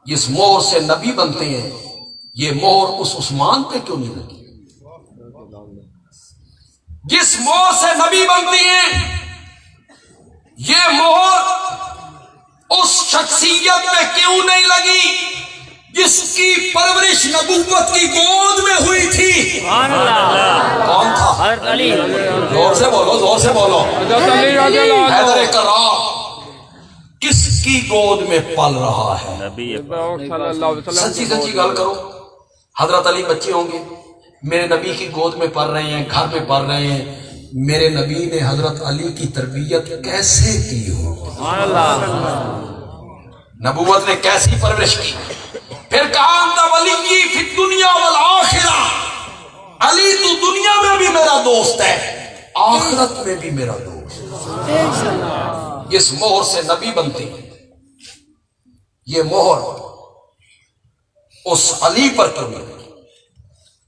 جس مہر سے نبی بنتے ہیں، یہ مہر اس عثمان پہ کیوں نہیں لگی؟ جس مہر سے نبی بنتی ہیں، یہ مہر اس شخصیت پہ کیوں نہیں لگی جس کی پرورش نبوت کی گود میں ہوئی تھی؟ کون تھا؟ زور سے بولو، زور سے بولو۔ حیدر کرار کس کی گود میں پل رہا ہے؟ سچی سچی گل کرو، حضرت علی بچے ہوں گے، میرے نبی کی گود میں پل رہے ہیں، گھر میں پل رہے ہیں، میرے نبی نے حضرت علی کی تربیت کیسے کی ہو؟ نبوت نے کیسی پرورش کی؟ پھر کہا انت ولی فی الدنیا والآخرہ، علی تو دنیا میں بھی میرا دوست ہے، آخرت میں بھی میرا دوست۔ جس مہر سے نبی بنتے ہیں، یہ مہر اس علی پر کیوں نہیں لگی؟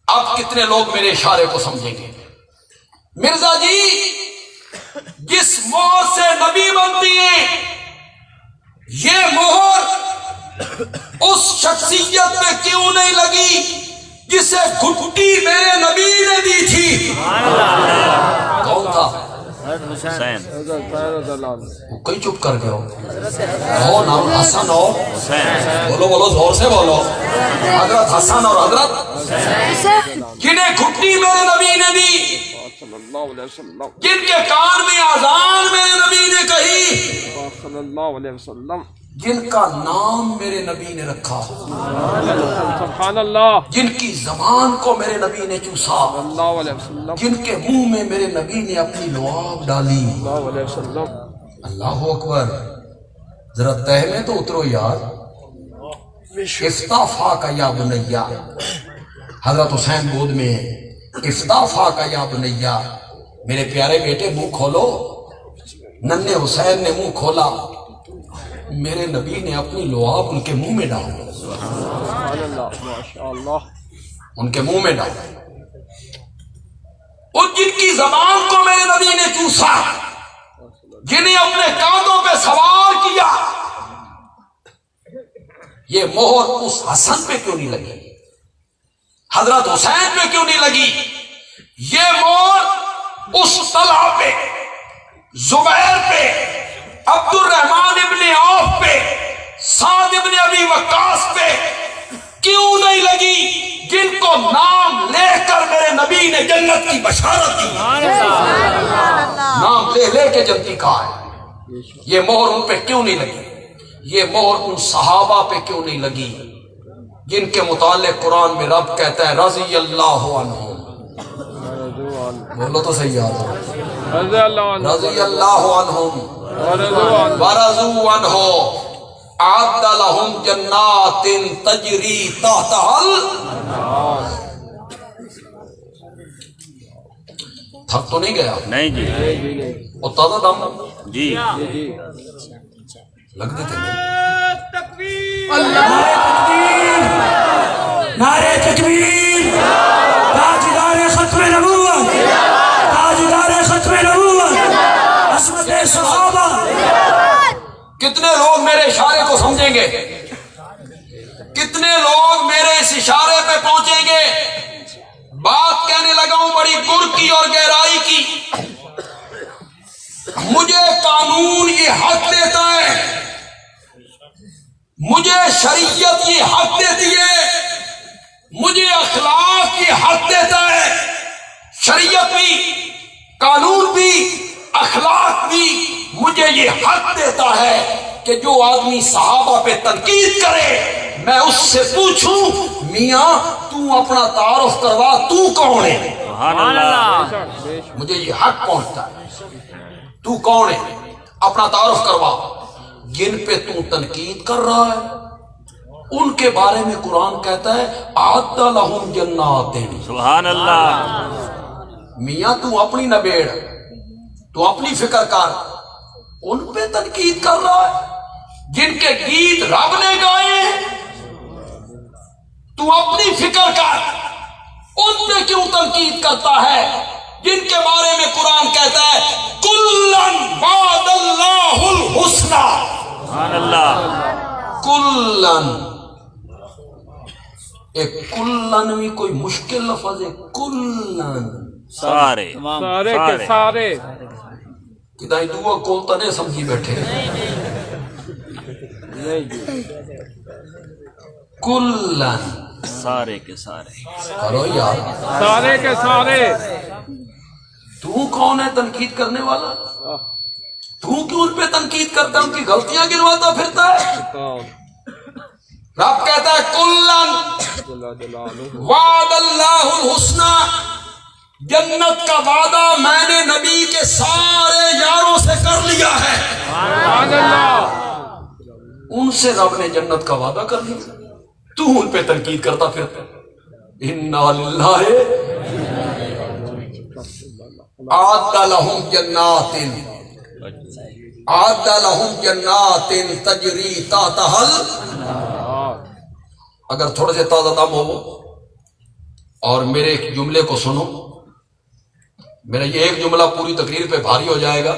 اب کتنے لوگ میرے اشارے کو سمجھیں گے؟ مرزا جی، جس مہر سے نبی بنتی ہیں، یہ مہر اس شخصیت پہ کیوں نہیں لگی جسے گھٹی میرے نبی نے دی تھی؟ کون تھا؟ حسین۔ وہ کئی چپ کر گئے ہو نام حسن ہو، بولو بولو زور سے بولو، حضرت حسن اور حضرت جنہیں گھٹی میرے نبی نے دی، جن کے کان میں اذان میرے نبی نے کہی، جن کا نام میرے نبی نے رکھا، سبحان اللہ، جن کی زبان کو میرے نبی نے چوسا، جن کے منہ میں میرے نبی نے اپنی لعاب ڈالی۔ اللہ اکبر، ذرا تہ میں تو اترو یار۔ افتافا کا یا بنیا، حضرت حسین گود میں ہے، افتافا کا یا بنیا، میرے پیارے بیٹے منہ کھولو۔ ننھے حسین نے منہ کھولا، میرے نبی نے اپنی لعاب ان کے منہ میں ڈالا، ان کے منہ میں ڈالا، اور جن کی زبان کو میرے نبی نے چوسا، جنہیں اپنے کاندھوں پہ سوار کیا، یہ مہر اس حسن پہ کیوں نہیں لگی؟ حضرت حسین پہ کیوں نہیں لگی؟ یہ مہر اس طلحہ پہ، زبیر پہ، عبد الرحمن ابن عوف پہ، سعد ابن ابی وقاص پہ کیوں نہیں لگی، جن کو نام لے کر میرے نبی نے جنت کی بشارت دی؟ نام لے لے کے جنتی کہا ہے، یہ مہر ان پہ کیوں نہیں لگی؟ یہ مہر ان صحابہ پہ کیوں نہیں لگی جن کے متعلق قرآن میں رب کہتا ہے رضی اللہ عنہم؟ بولو تو صحیح یاد ہے، رضی اللہ عنہم ورضوا عنہ اعد لہم جنات تجری تحتہا تھک تو نہیں گیا؟ نہیں جی، اور تازہ دم جی لگ دیتے ہیں۔ نعرہ تکبیر، تاجدار ختم نبوت، تاجدار ختم نبوت، عصمت صحابہ۔ کتنے لوگ میرے اشارے کو سمجھیں گے؟ کتنے لوگ میرے اس اشارے پہ پہنچیں گے؟ بات کہنے لگا ہوں بڑی گر کی اور گہرائی کی۔ مجھے قانون یہ حق دیتا ہے، مجھے شریعت یہ حق دیتی ہے، مجھے اخلاق یہ حق دیتا ہے۔ شریعت بھی، قانون بھی، اخلاق بھی مجھے یہ حق دیتا ہے کہ جو آدمی صحابہ پہ تنقید کرے میں اس سے پوچھوں میاں تو اپنا تعارف کروا، تو کون ہے؟ سبحان اللہ، مجھے یہ حق پہنچتا ہے، تو کون ہے اپنا تعارف کروا۔ جن پہ تو تنقید کر رہا ہے ان کے بارے میں قرآن کہتا ہے اعد لہم جنات۔ سبحان اللہ، میاں تو اپنی نہ بیڑ، تو اپنی فکر کر، ان پہ تنقید کر رہا ہے جن کے گیت رب نے گائے ہیں، تو اپنی فکر کر، ان پہ کیوں تنقید کرتا ہے جن کے بارے میں قرآن کہتا ہے کلن وعد اللہ الحسنی۔ سبحان اللہ، کلن، ایک کلن بھی کوئی مشکل لفظ ہے، کلن سارے سارے کے سارے، کدائی دعا کولتا نہیں سمجھی بیٹھے، کلن سارے کے سارے، کرو یار، سارے کے سارے۔ تو کون ہے تنقید کرنے والا؟ تو کیوں ان پہ تنقید کرتا ہے، ان کی غلطیاں گنواتا پھرتا ہے؟ رب کہتا ہے کلن وعد اللہ الحسنی، جنت کا وعدہ میں نے نبی کے سارے یاروں سے کر لیا ہے۔ سبحان اللہ، ان سے رب نے جنت کا وعدہ کر لیا، تو ان پہ تنقید کرتا پھرتا ہے۔ انا للہ اعد لہم جنات، اعد لہم جنات تجری تحتہا۔ اگر تھوڑے سے تازہ دم ہو اور میرے ایک جملے کو سنو، میرا یہ ایک جملہ پوری تقریر پہ بھاری ہو جائے گا،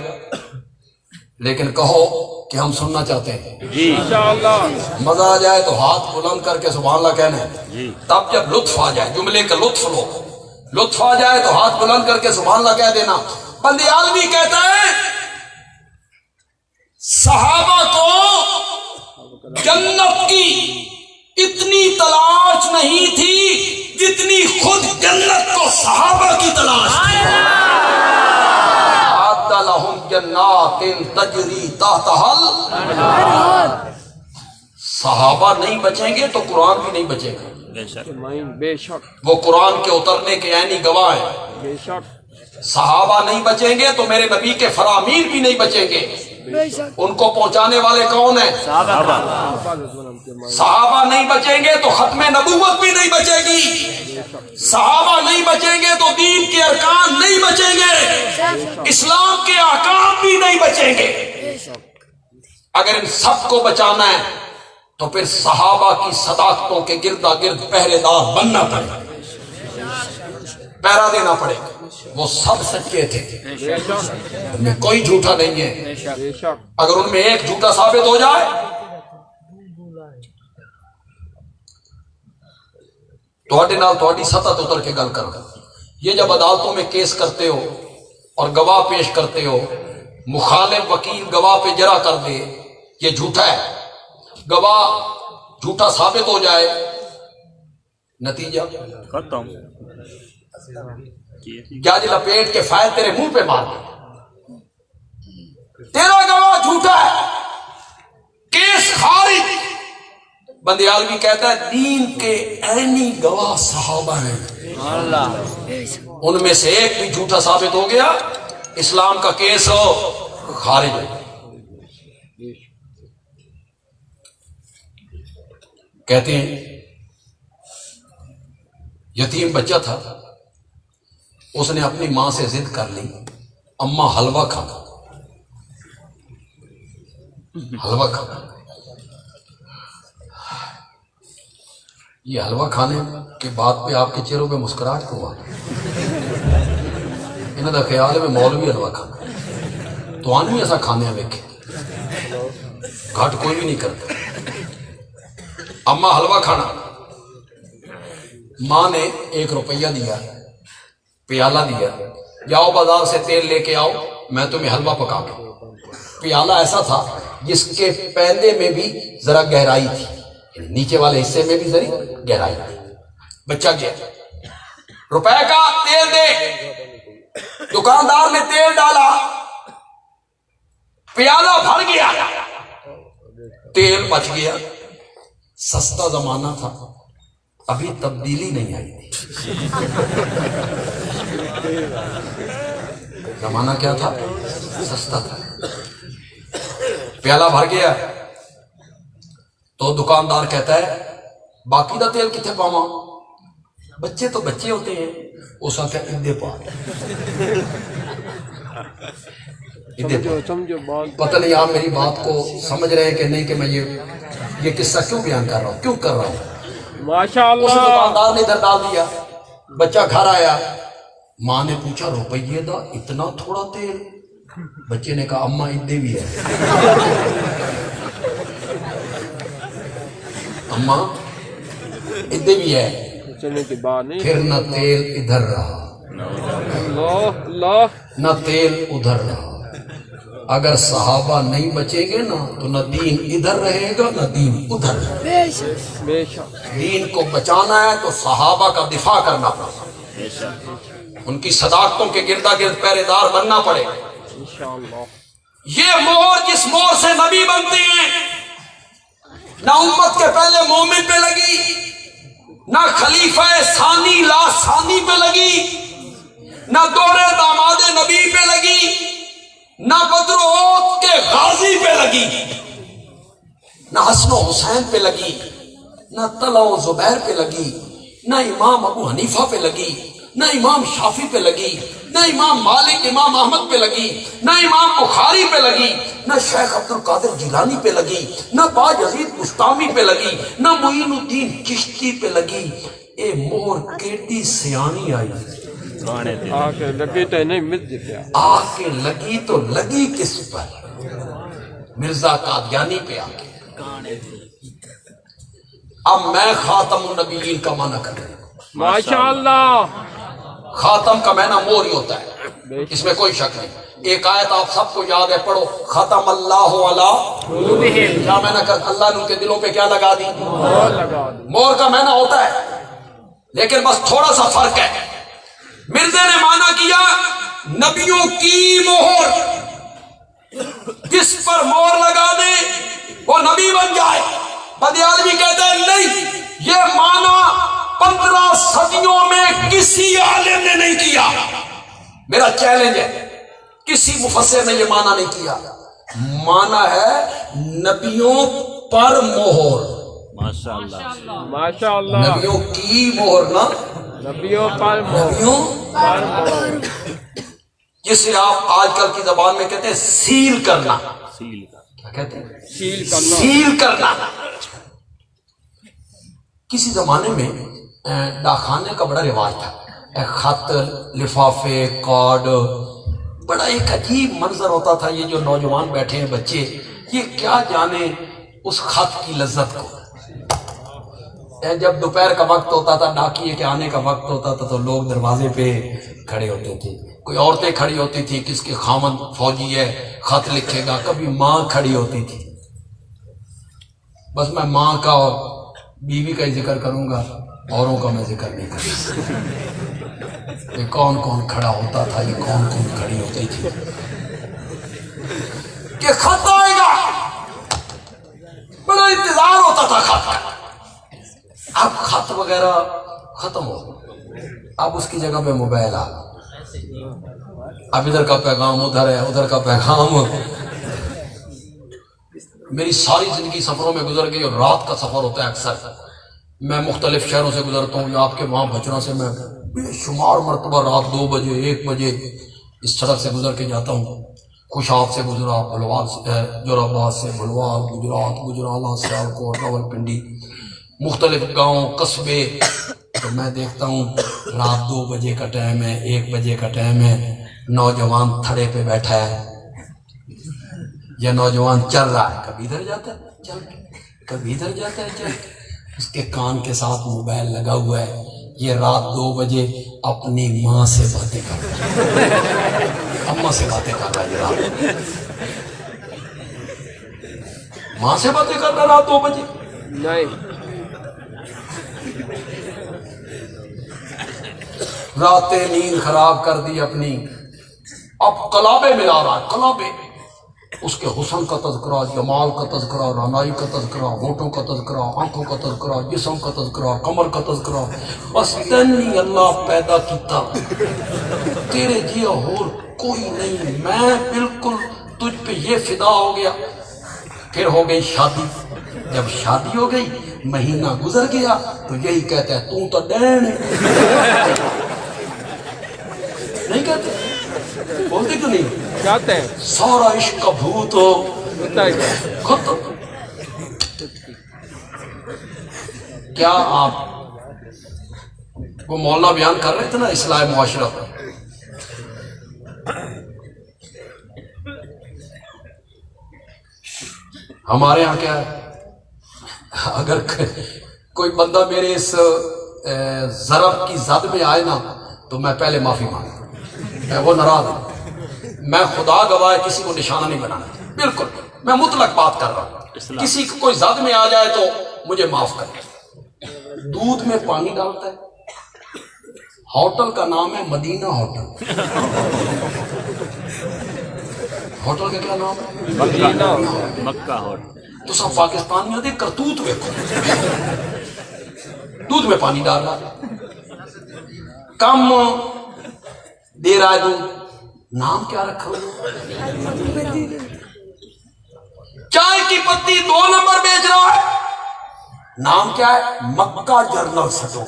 لیکن کہو کہ ہم سننا چاہتے ہیں، جی انشاءاللہ۔ مزہ آ جائے تو ہاتھ بلند کر کے سبحان اللہ کہنا ہے، جی، تب جب لطف آ جائے، جملے کا لطف لو، لطف آ جائے تو ہاتھ بلند کر کے سبحان اللہ کہہ دینا۔ بندیالوی کہتا ہے صحابہ کو جنت کی اتنی تلاش نہیں تھی جتنی خود جنت کو صحابہ کی تلاش تھی۔ اعد لہم جنات تجری تحتہا۔ صحابہ نہیں بچیں گے تو قرآن بھی نہیں بچے گا۔ بے شک، بے شک، وہ قرآن کے اترنے کے عینی گواہ ہیں۔ بے شک، صحابہ نہیں بچیں گے تو میرے نبی کے فرامین بھی نہیں بچیں گے۔ ان کو پہنچانے والے کون ہیں؟ صحابہ نہیں بچیں گے تو ختم نبوت بھی نہیں بچے گی، صحابہ نہیں بچیں گے تو دین کے ارکان نہیں بچیں گے، اسلام کے احکام بھی نہیں بچیں گے۔ اگر ان سب کو بچانا ہے تو پھر صحابہ کی صداقتوں کے گردا گرد پہرے دار بننا پڑے گا، پہرا دینا پڑے گا۔ وہ سب سچے تھے، ان میں کوئی جھوٹا نہیں ہے۔ اگر ان میں ایک جھوٹا ثابت ہو جائے تھوڑی سطح تو اتر کے گل کرو۔ یہ جب عدالتوں میں کیس کرتے ہو اور گواہ پیش کرتے ہو، مخالف وکیل گواہ پہ جرح کر دے، یہ جھوٹا ہے، گواہ جھوٹا ثابت ہو جائے، نتیجہ ختم۔ کیا جی لپیٹ کے فائد تیرے منہ پہ مار دے، تیرا گواہ جھوٹا ہے، کیس خارج۔ بندیالوی کہتا ہے دین کے عینی گواہ صحابہ ہیں، ان میں سے ایک بھی جھوٹا ثابت ہو گیا، اسلام کا کیس ہو خارج ہو۔ کہتے ہیں یتیم بچہ تھا، اس نے اپنی ماں سے ضد کر لی، اماں حلوہ کھانا، حلوہ کھانا۔ یہ حلوہ کھانے کے بعد پہ آپ کے چہروں پہ مسکراہٹ کیوں آ گئی؟ انہوں کا خیال ہے میں مولوی حلوہ کھانا، تو آن بھی ایسا کھانے ویکھے گھٹ کوئی بھی نہیں کرتا۔ اماں حلوہ کھانا، ماں نے 1 روپیہ دیا، پیالہ دیا، جاؤ بازار سے تیل لے کے آؤ، میں تمہیں حلوہ پکا کے۔ پیالہ ایسا تھا جس کے پیندے میں بھی ذرا گہرائی تھی، نیچے والے حصے میں بھی ذرا گہرائی تھی۔ بچہ گیا، روپے کا تیل دے، دکاندار نے تیل ڈالا، پیالہ بھر گیا، تیل بچ گیا۔ سستا زمانہ تھا، ابھی تبدیلی نہیں آئی تھی۔ زمانہ کیا تھا؟ سستا تھا۔ پیالہ بھر گیا تو دکاندار کہتا ہے باقی دا تیل کتنے پاواں؟ بچے تو بچے ہوتے ہیں، اس آتا ہے ادھے پا، پتہ نہیں آپ میری بات کو سمجھ رہے ہیں کہ نہیں، کہ میں یہ قصہ کیوں بیان کر رہا ہوں، کیوں کر رہا ہوں؟ ماشاءاللہ۔ اس دکاندار نے ادھر ڈال دیا، بچہ گھر آیا، ماں نے پوچھا روپیے دا اتنا تھوڑا تیل؟ بچے نے کہا اماں ادھے بھی ہے، اماں ادھے بھی ہے۔ پھر نہ تیل ادھر رہا نہ تیل ادھر رہا۔ اگر صحابہ نہیں بچیں گے نا تو نہ دین ادھر رہے گا نہ دین ادھر رہے گا۔ دین کو بچانا ہے تو صحابہ کا دفاع کرنا پڑے گا، ان کی صداقتوں کے گردا گرد پہرے دار بننا پڑے گا۔ یہ مہر جس مہر سے نبی بنتے ہیں، نہ امت کے پہلے مومن پہ لگی، نہ خلیفہ ثانی لا ثانی پہ لگی، نہ دور داماد نبی پہ لگی، نہ بدر و احد کے غازی پہ لگی، نہ حسن و حسین پہ لگی، نہ طلحہ و زبیر پہ لگی، نہ امام ابو حنیفہ پہ لگی، نہ امام شافعی پہ لگی، نہ امام مالک امام احمد پہ لگی، نہ امام بخاری پہ لگی، نہ شیخ عبد القادر جیلانی پہ لگی، نہ باجزید بستامی پہ لگی، نہ معین الدین چشتی پہ لگی۔ اے مہر کیڑی سیانی آئی، آ کے لگی تو نہیں مل جتیا، آ کے لگی تو لگی کس پر؟ مرزا قادیانی پہ آ کے۔ اب میں خاتم النبیین کا معنی کر رہا ہوں۔ ماشاءاللہ۔ خاتم کا معنی مور ہی ہوتا ہے، اس میں کوئی شک نہیں۔ ایک آیت آپ سب کو یاد ہے، پڑھو، ختم اللہ علی، کیا معنی کر؟ اللہ نے ان کے دلوں پہ کیا لگا دی؟ مور کا معنی ہوتا ہے، لیکن بس تھوڑا سا فرق ہے۔ مرزا نے معنی کیا نبیوں کی مہر، جس پر مور لگا دے وہ نبی بن جائے۔ بدیالوی کہتے ہیں نہیں، یہ معنی 15 صدیوں میں کسی عالم نے نہیں کیا۔ میرا چیلنج ہے، کسی مفسر نے یہ معنی نہیں کیا۔ مانا ہے نبیوں پر مہر، ماشاء اللہ ماشاء اللہ نبیوں کی مہر نا، نبیوں پر مہر نبیوں پر مہر جسے آپ آج کل کی زبان میں کہتے ہیں سیل کرنا. سیل کا کیا کہتے ہیں؟ سیل کرنا. سیل کرنا. کسی زمانے میں ڈاکخانے کا بڑا رواج تھا، ایک خط، لفافے، کارڈ، بڑا ایک عجیب منظر ہوتا تھا. یہ جو نوجوان بیٹھے ہیں بچے، یہ کیا جانے اس خط کی لذت کو. جب دوپہر کا وقت ہوتا تھا، ڈاکیے کے آنے کا وقت ہوتا تھا، تو لوگ دروازے پہ کھڑے ہوتے تھے. کوئی عورتیں کھڑی ہوتی تھی، کس کے خامند فوجی ہے خط لکھے گا. کبھی ماں کھڑی ہوتی تھی. بس میں ماں کا اور بیوی کا ہی ذکر کروں گا، اوروں کا میں ذکر نہیں کروں. یہ کون کون کھڑا ہوتا تھا، یہ کون کون کھڑی ہوتی تھی کہ خط آئے گا. بڑا انتظار ہوتا تھا خط کا. اب خط وغیرہ ختم ہو، اب اس کی جگہ پہ موبائل آ. اب ادھر کا پیغام ادھر ہے، ادھر کا پیغام. میری ساری زندگی سفروں میں گزر گئی، اور رات کا سفر ہوتا ہے اکثر. میں مختلف شہروں سے گزرتا ہوں، یا آپ کے وہاں بچروں سے میں بے شمار مرتبہ رات 2 بجے 1 بجے اس سڑک سے گزر کے جاتا ہوں. خوشاب سے گزرا، بھلوال سے، جوراباد سے بھلوال، گجرات، گجرالہ، سیالکوٹ، راولپنڈی، مختلف گاؤں، قصبے. تو میں دیکھتا ہوں رات 2 بجے کا ٹائم ہے، 1 بجے کا ٹائم ہے، نوجوان تھڑے پہ بیٹھا ہے، یا نوجوان چل رہا ہے. کبھی ادھر جاتا ہے چل کے، کبھی ادھر جاتا ہے چل کے. اس کے کان کے ساتھ موبائل لگا ہوا ہے. یہ رات 2 بجے اپنی ماں سے باتیں کر رہا ہے، اماں سے باتیں کر رہا ہے. یہ رات ماں سے باتیں کر رہا ہے رات 2 بجے. نہیں. راتیں نیند خراب کر دی اپنی. اب کلابے ملا رہا ہے، کلابے. اس کے حسن کا تذکرہ، جمال کا تذکرہ، رعنائی کا تذکرہ، ہونٹوں کا تذکرہ، آنکھوں کا تذکرہ، جسم کا تذکرہ، کمر کا تذکرہ. بس تینی اللہ پیدا کیتا، تیرے جیا اور کوئی نہیں. میں بالکل تجھ پہ یہ فدا ہو گیا. پھر ہو گئی شادی. جب شادی ہو گئی، مہینہ گزر گیا، تو یہی کہتا ہے تو تو ڈین ہے. نہیں کہتے؟ بولتے کیوں نہیں؟ کہتے ہیں سارا عشق کا بھوت ہو ہوتا ہے کیا؟ ختم. کیا آپ وہ مولانا بیان کر رہے تھے نا اصلاح معاشرہ. ہمارے یہاں کیا ہے، اگر کوئی بندہ میرے اس ضرب کی زد میں آئے نا، تو میں پہلے معافی مانگتا ہوں. میں وہ ناراض ہوں. میں خدا گواہ کسی کو نشانہ نہیں بنانا، بالکل. میں مطلق بات کر رہا ہوں. کسی کو کوئی زد میں آ جائے تو مجھے معاف کریں. دودھ میں پانی ڈالتا ہے. ہوٹل کا نام ہے مدینہ ہوٹل. ہوٹل کا کیا نام ہے؟ مکہ ہو. تو سب پاکستانیوں دے کرتوت ویکھو. دودھ میں پانی ڈال رہا، کم دے رہا ہے دودھ. نام کیا رکھا ہوا؟ چائے کی پتی 2 نمبر بیچ رہا ہے. نام کیا ہے؟ مکہ جرنل سٹو.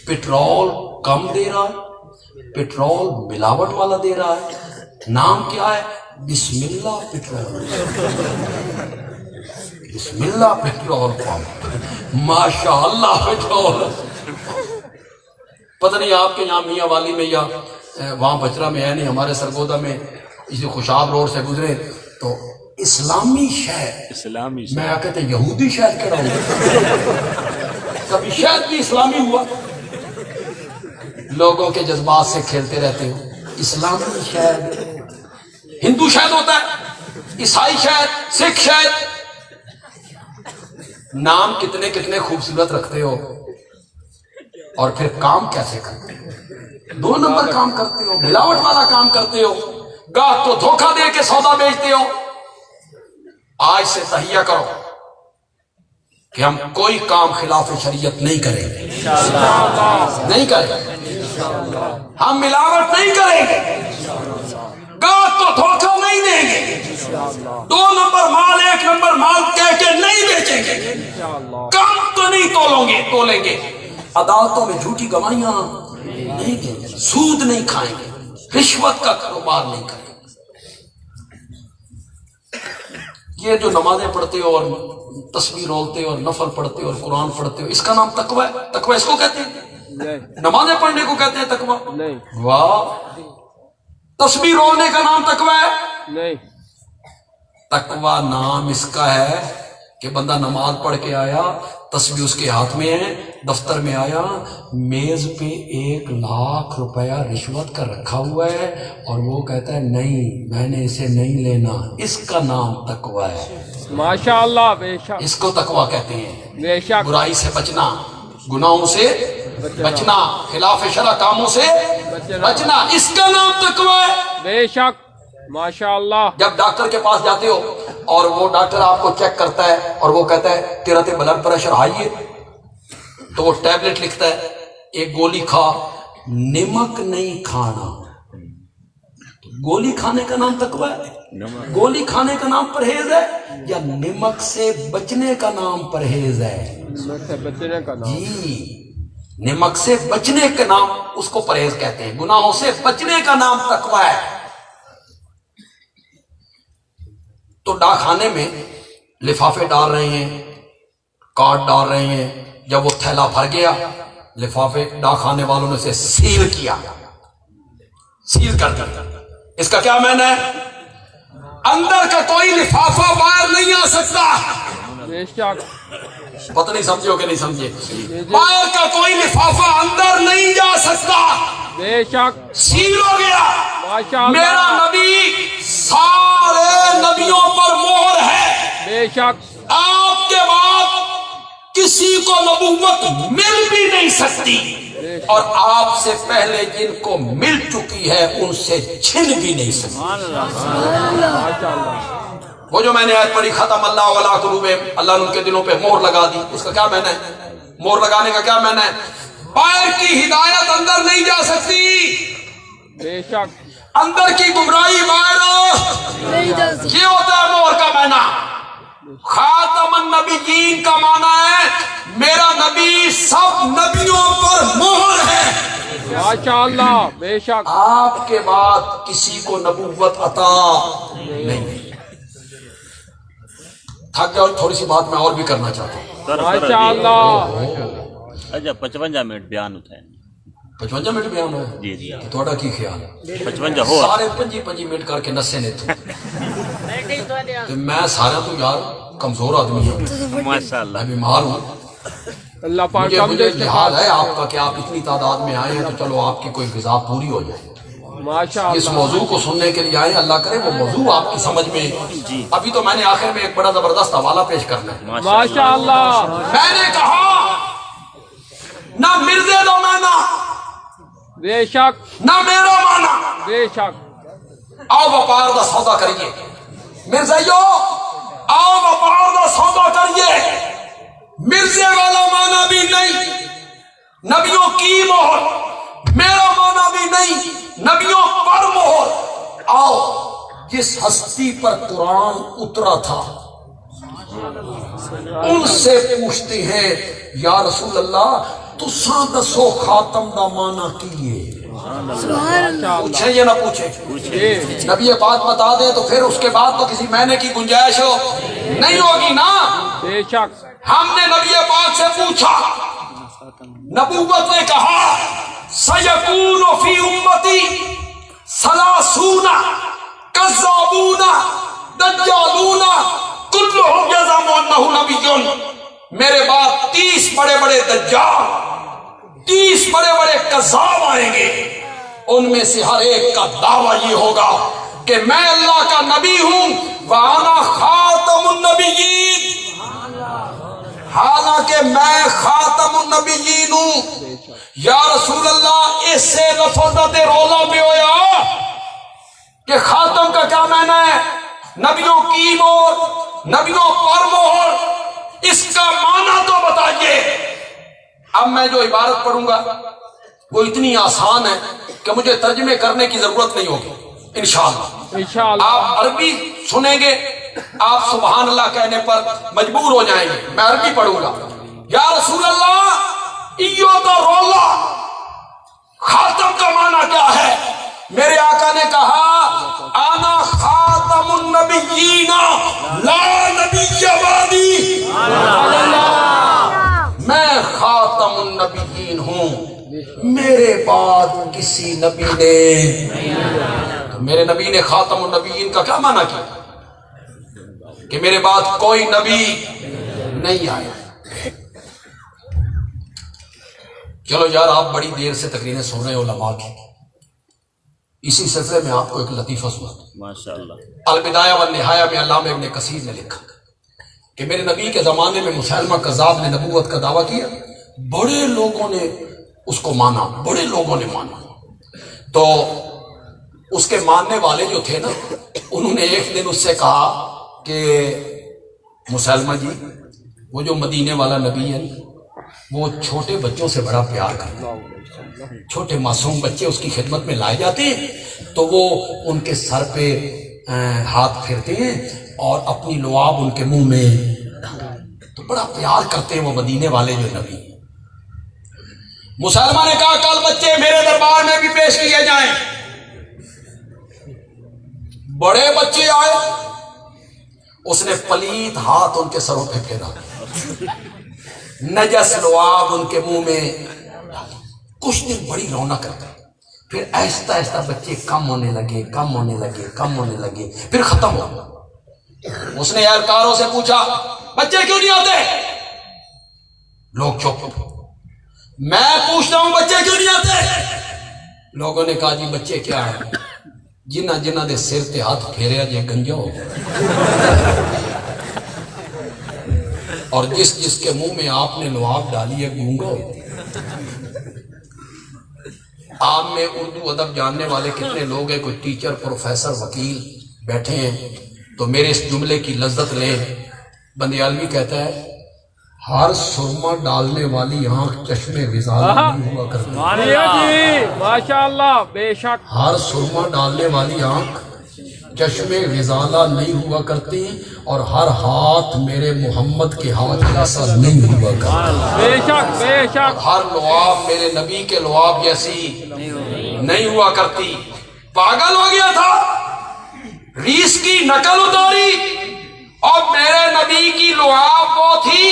پیٹرول کم دے رہا ہے، پیٹرول ملاوٹ والا دے رہا ہے. نام کیا ہے؟ بسم اللہ پیٹرول. بسم اللہ پیٹرول پمپ. ماشاء اللہ پیٹرول. پتہ نہیں آپ کے یہاں میاں والی میں یا وہاں بچرا میں ہے نہیں، ہمارے سرگودا میں اسی خوشاب روڈ سے گزرے تو اسلامی شہر، اسلامی میں آ کہتے یہودی شہر کہہ رہا ہوں. کبھی شہر بھی اسلامی ہوا؟ لوگوں کے جذبات سے کھیلتے رہتے ہو. اسلامی شہر، ہندو شہد ہوتا ہے، عیسائی شہد، سکھ شہد. نام کتنے کتنے خوبصورت رکھتے ہو، اور پھر کام کیسے کرتے ہو؟ 2 نمبر کام کرتے ہو، ملاوٹ والا کام کرتے ہو. گاہک کو دھوکہ دے کے سودا بیچتے ہو. آج سے تہیہ کرو کہ ہم کوئی کام خلاف شریعت نہیں کریں گے، نہیں کریں گے. ہم ملاوٹ نہیں کریں گے، گاہک کو دھوکہ نہیں دیں گے، 2 نمبر مال 1 نمبر مال کہہ کے نہیں بیچیں گے، کم تو نہیں تولیں گے، عدالتوں میں جھوٹی گواہیاں نہیں دیں گے، سود نہیں کھائیں گے، رشوت کا کاروبار نہیں کریں گے۔ یہ جو نمازیں پڑھتے ہو اور تسبیح رولتے ہو اور نفل پڑھتے ہو اور قرآن پڑھتے ہو، اس کا نام تقوی ہے؟ تقوی اس کو کہتے ہیں؟ نمازیں پڑھنے کو کہتے ہیں تقوی؟ نہیں۔ واہ، تسبیح رولنے کا نام تقوی ہے؟ نہیں۔ تقوی نام اس کا ہے کہ بندہ نماز پڑھ کے آیا، تسبیح اس کے ہاتھ میں ہے، دفتر میں آیا، میز پہ 1,00,000 روپیہ رشوت کا رکھا ہوا ہے اور وہ کہتا ہے نہیں میں نے اسے نہیں لینا، اس کا نام تقوی ہے۔ ماشاءاللہ، بے شک، اس کو تقوی کہتے ہیں۔ بے شک، برائی سے بچنا، گناہوں سے بچنا، خلاف شرع کاموں سے بچنا، اس کا نام تقوی ہے۔ بے شک، ماشاءاللہ۔ جب ڈاکٹر کے پاس جاتے ہو اور وہ ڈاکٹر آپ کو چیک کرتا ہے اور وہ کہتا ہے تیرا بلڈ پریشر ہائی ہے، تو وہ ٹیبلٹ لکھتا ہے، 1 گولی کھا، نمک نہیں کھانا۔ گولی کھانے کا نام تقوی ہے؟ گولی کھانے کا نام پرہیز ہے یا نمک سے بچنے کا نام پرہیز ہے؟ نمک سے بچنے کا نام۔ جی، نمک سے بچنے کا نام اس کو پرہیز کہتے ہیں، گناہوں سے بچنے کا نام تقوی ہے۔ تو ڈاک خانے میں لفافے ڈال رہے ہیں، کارڈ ڈال رہے ہیں، جب وہ تھیلا بھر گیا، لفافے ڈاک خانے والوں نے اسے سیل کیا، سیل کر دیا۔ اس کا کیا معنی ہے؟ اندر کا کوئی لفافہ باہر نہیں آ سکتا۔ بے شک، پتہ نہیں سمجھے ہو کہ نہیں سمجھے؟ باہر کا کوئی لفافہ اندر نہیں جا سکتا، بے شک، سیل ہو گیا۔ ماشاءاللہ، میرا نبی سارے نبیوں پر مہر ہے، بے شک، آپ کے بعد کسی کو نبوت مل بھی نہیں سکتی، اور آپ سے پہلے جن کو مل چکی ہے ان سے چھن بھی نہیں سکتی۔ ماشاءاللہ، وہ جو میں نے آیت پڑھی ختم اللہ علی قلوبہم، اللہ نے ان کے دلوں پہ مہر لگا دی، اس کا کیا معنی ہے؟ مہر لگانے کا کیا معنی ہے؟ باہر کی ہدایت اندر نہیں جا سکتی، بے شک، اندر کی گمراہی باہر یہ ہوتا ہے مہر کا معنی۔ خاتم النبیین کا معنی ہے میرا نبی سب نبیوں پر مہر ہے، ماشاءاللہ، بے شک، آپ کے بعد کسی کو نبوت عطا نہیں۔ تھک جاؤ، تھوڑی سی بات میں اور بھی کرنا چاہتا ہوں۔ ماشاءاللہ۔ اچھا 55 منٹ بیان ہوتا ہے 55 منٹ بیان ہو جی جی کہ تھوڑا کی خیال ہے 55 ہو سارے 25 منٹ کر کے نسے نے تو میں سارا تو یار کمزور آدمی ہوں، ماشاءاللہ میں بیمار ہوں، اللہ پاک مجھے لحاظ ہے آپ کا کہ آپ اتنی تعداد میں آئے ہیں تو چلو آپ کی کوئی غذا پوری ہو جائے۔ اس ماشاءاللہ، موضوع کو سننے کے لیے آئے، اللہ کرے وہ موضوع آپ کی سمجھ میں۔ ابھی تو میں نے آخر میں ایک بڑا زبردست حوالہ پیش کرنا ہے۔ ماشاءاللہ، میں نے کہا نہ مرزے دو مانا، بے شک، نہ میرا مانا، بے شک، آؤ وپار دا سودا کریے مرزائیو، آؤ وپار دا سودا کریے۔ مرزے والا مانا بھی نہیں، نبیوں کی مہر، میرا مانا بھی نہیں، نبیوں پر مہر۔ آؤ جس ہستی پر قرآن اترا تھا ان سے پوچھتے ہیں یا رسول اللہ تساں دسو خاتم دا مانا کیے؟ پوچھیں یا نہ پوچھیں؟ نبی یہ بات بتا دیں تو پھر اس کے بعد تو کسی معنی کی گنجائش نہیں ہوگی نا۔ بے شک، ہم نے نبی پاک سے پوچھا، نبوت نے کہا سیکون فی امتی ثلاثون کذابون دجالون کلہم یزعم انہ نبی، میرے بعد 30 بڑے بڑے دجال، 30 بڑے بڑے کذاب آئیں گے، ان میں سے ہر ایک کا دعویٰ یہ ہوگا کہ میں اللہ کا نبی ہوں، وَأَنَا خَاتَمُ النَّبِيِّينَ، حالانکہ میں خاتم النبیین ہوں۔ یا رسول اللہ اس سے لفظ رولا پہ ہویا کہ خاتم کا کیا معنی ہے؟ نبیوں کی مہر، نبیوں پر مہر، اس کا معنی تو بتائیے۔ اب میں جو عبارت پڑھوں گا وہ اتنی آسان ہے کہ مجھے ترجمے کرنے کی ضرورت نہیں ہوگی انشاءاللہ۔ انشاءاللہ آپ عربی سنیں گے، آپ سبحان اللہ کہنے پر مجبور ہو جائیں گے۔ میں عربی پڑھوں گا۔ یا رسول اللہ ایو دا رولا، خاتم کا معنی کیا ہے؟ میرے آقا نے کہا انا خاتم النبیین لا نبی بعدی، میں خاتم النبیین ہوں، میرے بعد کسی نبی نے، تو میرے نبی نے خاتم النبیین کا کیا معنی کیا؟ کہ میرے بعد کوئی نبی نہیں آیا۔ چلو یار، آپ بڑی دیر سے تقریریں سن رہے ہیں علماء کی، اسی سلسلے میں آپ کو ایک لطیفہ سناتا ہوں۔ ماشاءاللہ۔ البدایہ والنہایہ میں علامہ ابن کثیر نے لکھا کہ میرے نبی کے زمانے میں مسیلمہ کذاب نے نبوت کا دعویٰ کیا، بڑے لوگوں نے اس کو مانا، بڑے لوگوں نے مانا۔ تو اس کے ماننے والے جو تھے نا، انہوں نے ایک دن اس سے کہا کہ مسیلمہ جی، وہ جو مدینے والا نبی ہے وہ چھوٹے بچوں سے بڑا پیار کرتا ہے، چھوٹے معصوم بچے اس کی خدمت میں لائے جاتے ہیں تو وہ ان کے سر پہ ہاتھ پھیرتے ہیں اور اپنی لعاب ان کے منہ میں، تو بڑا پیار کرتے ہیں وہ مدینے والے جو نبی۔ مسلمہ نے کہا کل بچے میرے دربار میں بھی پیش کیے جائیں۔ بڑے بچے آئے، اس نے پلیت ہاتھ ان کے سروں پہ پھیرا، نجس لعاب ان کے منہ میں۔ کچھ دن بڑی رونق کرتے، پھر آہستہ آہستہ بچے کم ہونے لگے، کم ہونے لگے، کم ہونے لگے، پھر ختم ہو۔ اس نے اہلکاروں سے پوچھا بچے کیوں نہیں آتے؟ لوگ چپ۔ میں پوچھتا ہوں بچے کیوں نہیں آتے؟ لوگوں نے کہا جی بچے کیا ہے، جنہ جنہ دے سر تے ہاتھ پھیریا جے گنجا ہو، اور جس جس کے منہ میں آپ نے لعاب ڈالی ہے گونگا ہو۔ آپ میں اردو ادب جاننے والے کتنے لوگ ہیں؟ کوئی ٹیچر، پروفیسر، وکیل بیٹھے ہیں تو میرے اس جملے کی لذت لیں۔ بندیالوی کہتا ہے ہر سرما ڈالنے والی آنکھ چشمے غزالہ نہیں ہوا کرتی۔ جی ماشاءاللہ، بے شک۔ ہر سرما ڈالنے والی آنکھ چشمے غزالہ نہیں ہوا کرتی، اور ہر ہاتھ میرے محمد کے ہاتھ جیسا نہیں ہوا کرتا۔ بے شک بے شک۔ ہر لعاب میرے نبی کے لعاب جیسی نہیں ہوا کرتی۔ پاگل ہو گیا تھا، ریس کی نقل اتاری، اور میرے نبی کی لعاب وہ تھی،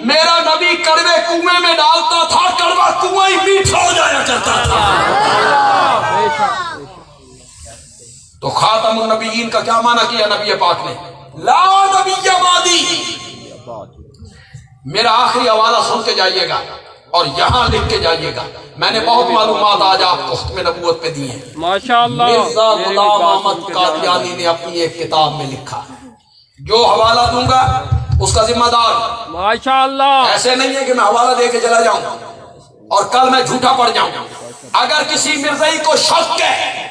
میرا نبی کڑوے کنویں میں ڈالتا تھا، کڑوا کنواں ہی میٹھا ہو جایا کرتا تھا۔ بے شک۔ تو خاتم النبیین کا کیا معنی کیا نبی پاک نے؟ لا نبی بعدی، میرا آخری حوالہ سن کے جائیے گا اور یہاں لکھ کے جائیے گا۔ میں نے بہت معلومات آج آپ کو ختم نبوت پہ دی ہیں۔ ماشاءاللہ۔ مرزا غلام احمد قادیانی نے اپنی ایک کتاب میں لکھا، جو حوالہ دوں گا اس کا ذمہ دار ماشاءاللہ۔ ایسے نہیں ہے کہ میں حوالہ دے کے چلا جاؤں اور کل میں جھوٹا پڑ جاؤں۔ اگر کسی مرزائی کو شک ہے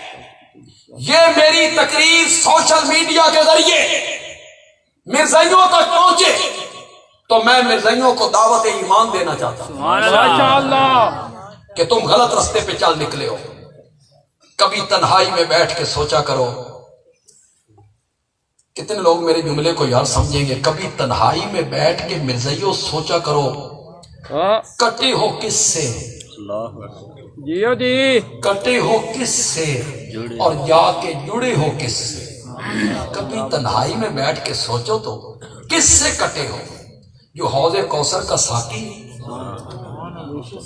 یہ میری تقریر سوشل میڈیا کے ذریعے مرزائیوں تک پہنچے تو میں مرزائیوں کو دعوت ایمان دینا چاہتا ہوں ماشاءاللہ۔ کہ تم غلط رستے پہ چل نکلے ہو۔ کبھی تنہائی میں بیٹھ کے سوچا کرو، کتنے لوگ میرے جملے کو یار سمجھیں گے؟ کبھی تنہائی میں بیٹھ کے مرزائیوں سوچا کرو، کٹے ہو کس سے، جیو جی، کٹے ہو کس سے، اور جا کے جڑے ہو کس سے۔ کبھی تنہائی میں بیٹھ کے سوچو تو کس سے کٹے ہو؟ جو حوض کوثر کا ساقی،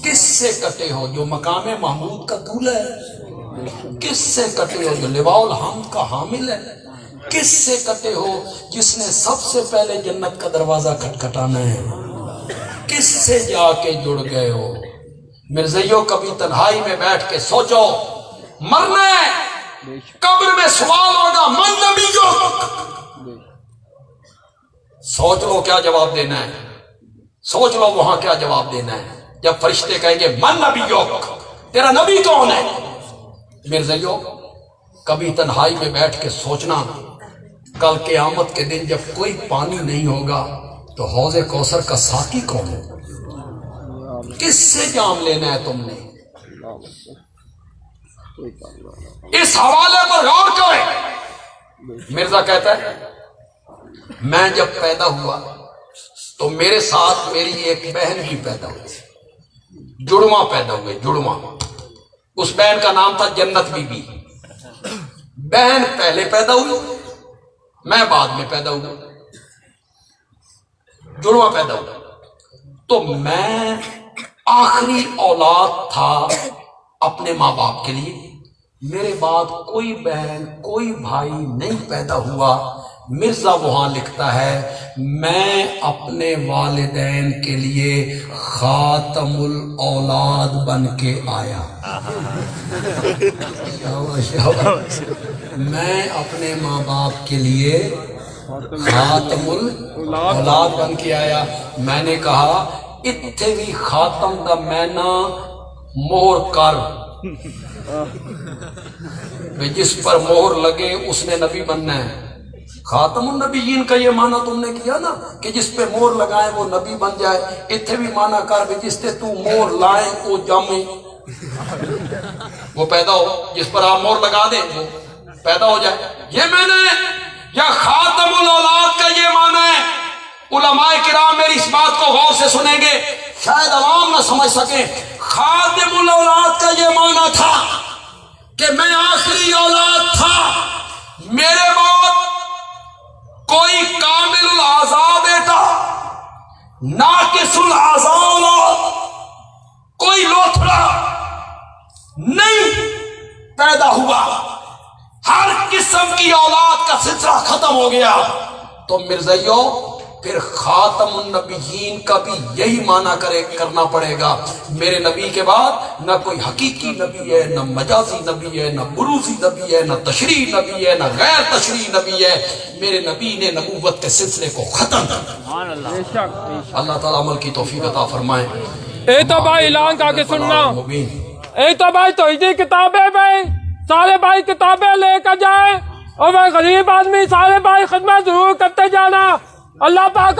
کس سے کٹے ہو؟ جو مقام محمود کا دولہ ہے، کس سے کٹے ہو؟ جو لواء الحمد کا حامل ہے، کس سے کٹے ہو؟ جس نے سب سے پہلے جنت کا دروازہ کھٹکھٹانا ہے، کس سے جا کے جڑ گئے ہو؟ مرزائیوں کبھی تنہائی میں بیٹھ کے سوچو، مرنا ہے، قبر میں سوال ہوگا من نبیوں، سوچ لو کیا جواب دینا ہے، سوچ لو وہاں کیا جواب دینا ہے جب فرشتے کہیں گے من نبیوں، تیرا نبی کون ہے؟ مرزائیوں کبھی تنہائی میں بیٹھ کے سوچنا، کل قیامت کے دن جب کوئی پانی نہیں ہوگا تو حوض کوثر کا ساقی کون ہے؟ کس سے جام لینا ہے تم نے؟ اس حوالے پر غور کریں. مرزا کہتا ہے میں جب پیدا ہوا تو میرے ساتھ میری ایک بہن بھی پیدا ہوئی, جڑواں پیدا ہوئے, جڑواں. اس بہن کا نام تھا جنت بی بی. بہن پہلے پیدا ہوئی, میں بعد میں پیدا ہوا, جڑواں پیدا ہوا. تو میں آخری اولاد تھا اپنے ماں باپ کے لیے. میرے بعد کوئی بہن کوئی بھائی نہیں پیدا ہوا. مرزا وہاں لکھتا ہے میں اپنے والدین کے لیے خاتم الاولاد بن کے آیا. میں اپنے ماں باپ کے لیے خاتم الاولاد بن کے آیا. میں نے کہا اتھے بھی خاتم دا مینا مہر کر, جس پر مہر لگے اس نے نبی بننا ہے. خاتم النبیین کا یہ معنی تم نے کیا نا کہ جس پہ مہر لگائے وہ نبی بن جائے. اتھے بھی معنی کر بھی جس پہ تو مہر لائے وہ جامے, وہ پیدا ہو, جس پر آپ مہر لگا دیں وہ پیدا ہو جائے. یہ میں نے یا خاتم الاولاد کا یہ معنی ہے. علماء کرام میری اس بات کو غور سے سنیں گے, شاید عوام نہ سمجھ سکیں. خاتم الاولاد کا یہ معنی تھا کہ میں آخری اولاد تھا, میرے بعد کوئی کامل الاعضاء بیٹا, ناقص الاعضاء اولاد, کوئی لوتھڑا نہیں پیدا ہوا. ہر قسم کی اولاد کا سلسلہ ختم ہو گیا. تو مرزائیوں پھر خاتم النبیین کا بھی یہی معنی کرنا پڑے گا. میرے نبی کے بعد نہ کوئی حقیقی نبی ہے, نہ مجازی نبی ہے, نہ بروزی نبی ہے, نہ تشریح نبی ہے, نہ غیر تشریح نبی ہے. میرے نبی نے نبوت کے سلسلے کو ختم کر دیا. اللہ تعالیٰ عمل کی توفیق عطا فرمائے. اے تو بھائی اعلان کا کے سننا, اے تو بھائی توحیدی کتابیں بھائی سارے بھائی کتابیں لے کر جائیں, اور بھائی غریب آدمی سارے بھائی خدمت ضرور کرتے جانا. اللہ پاک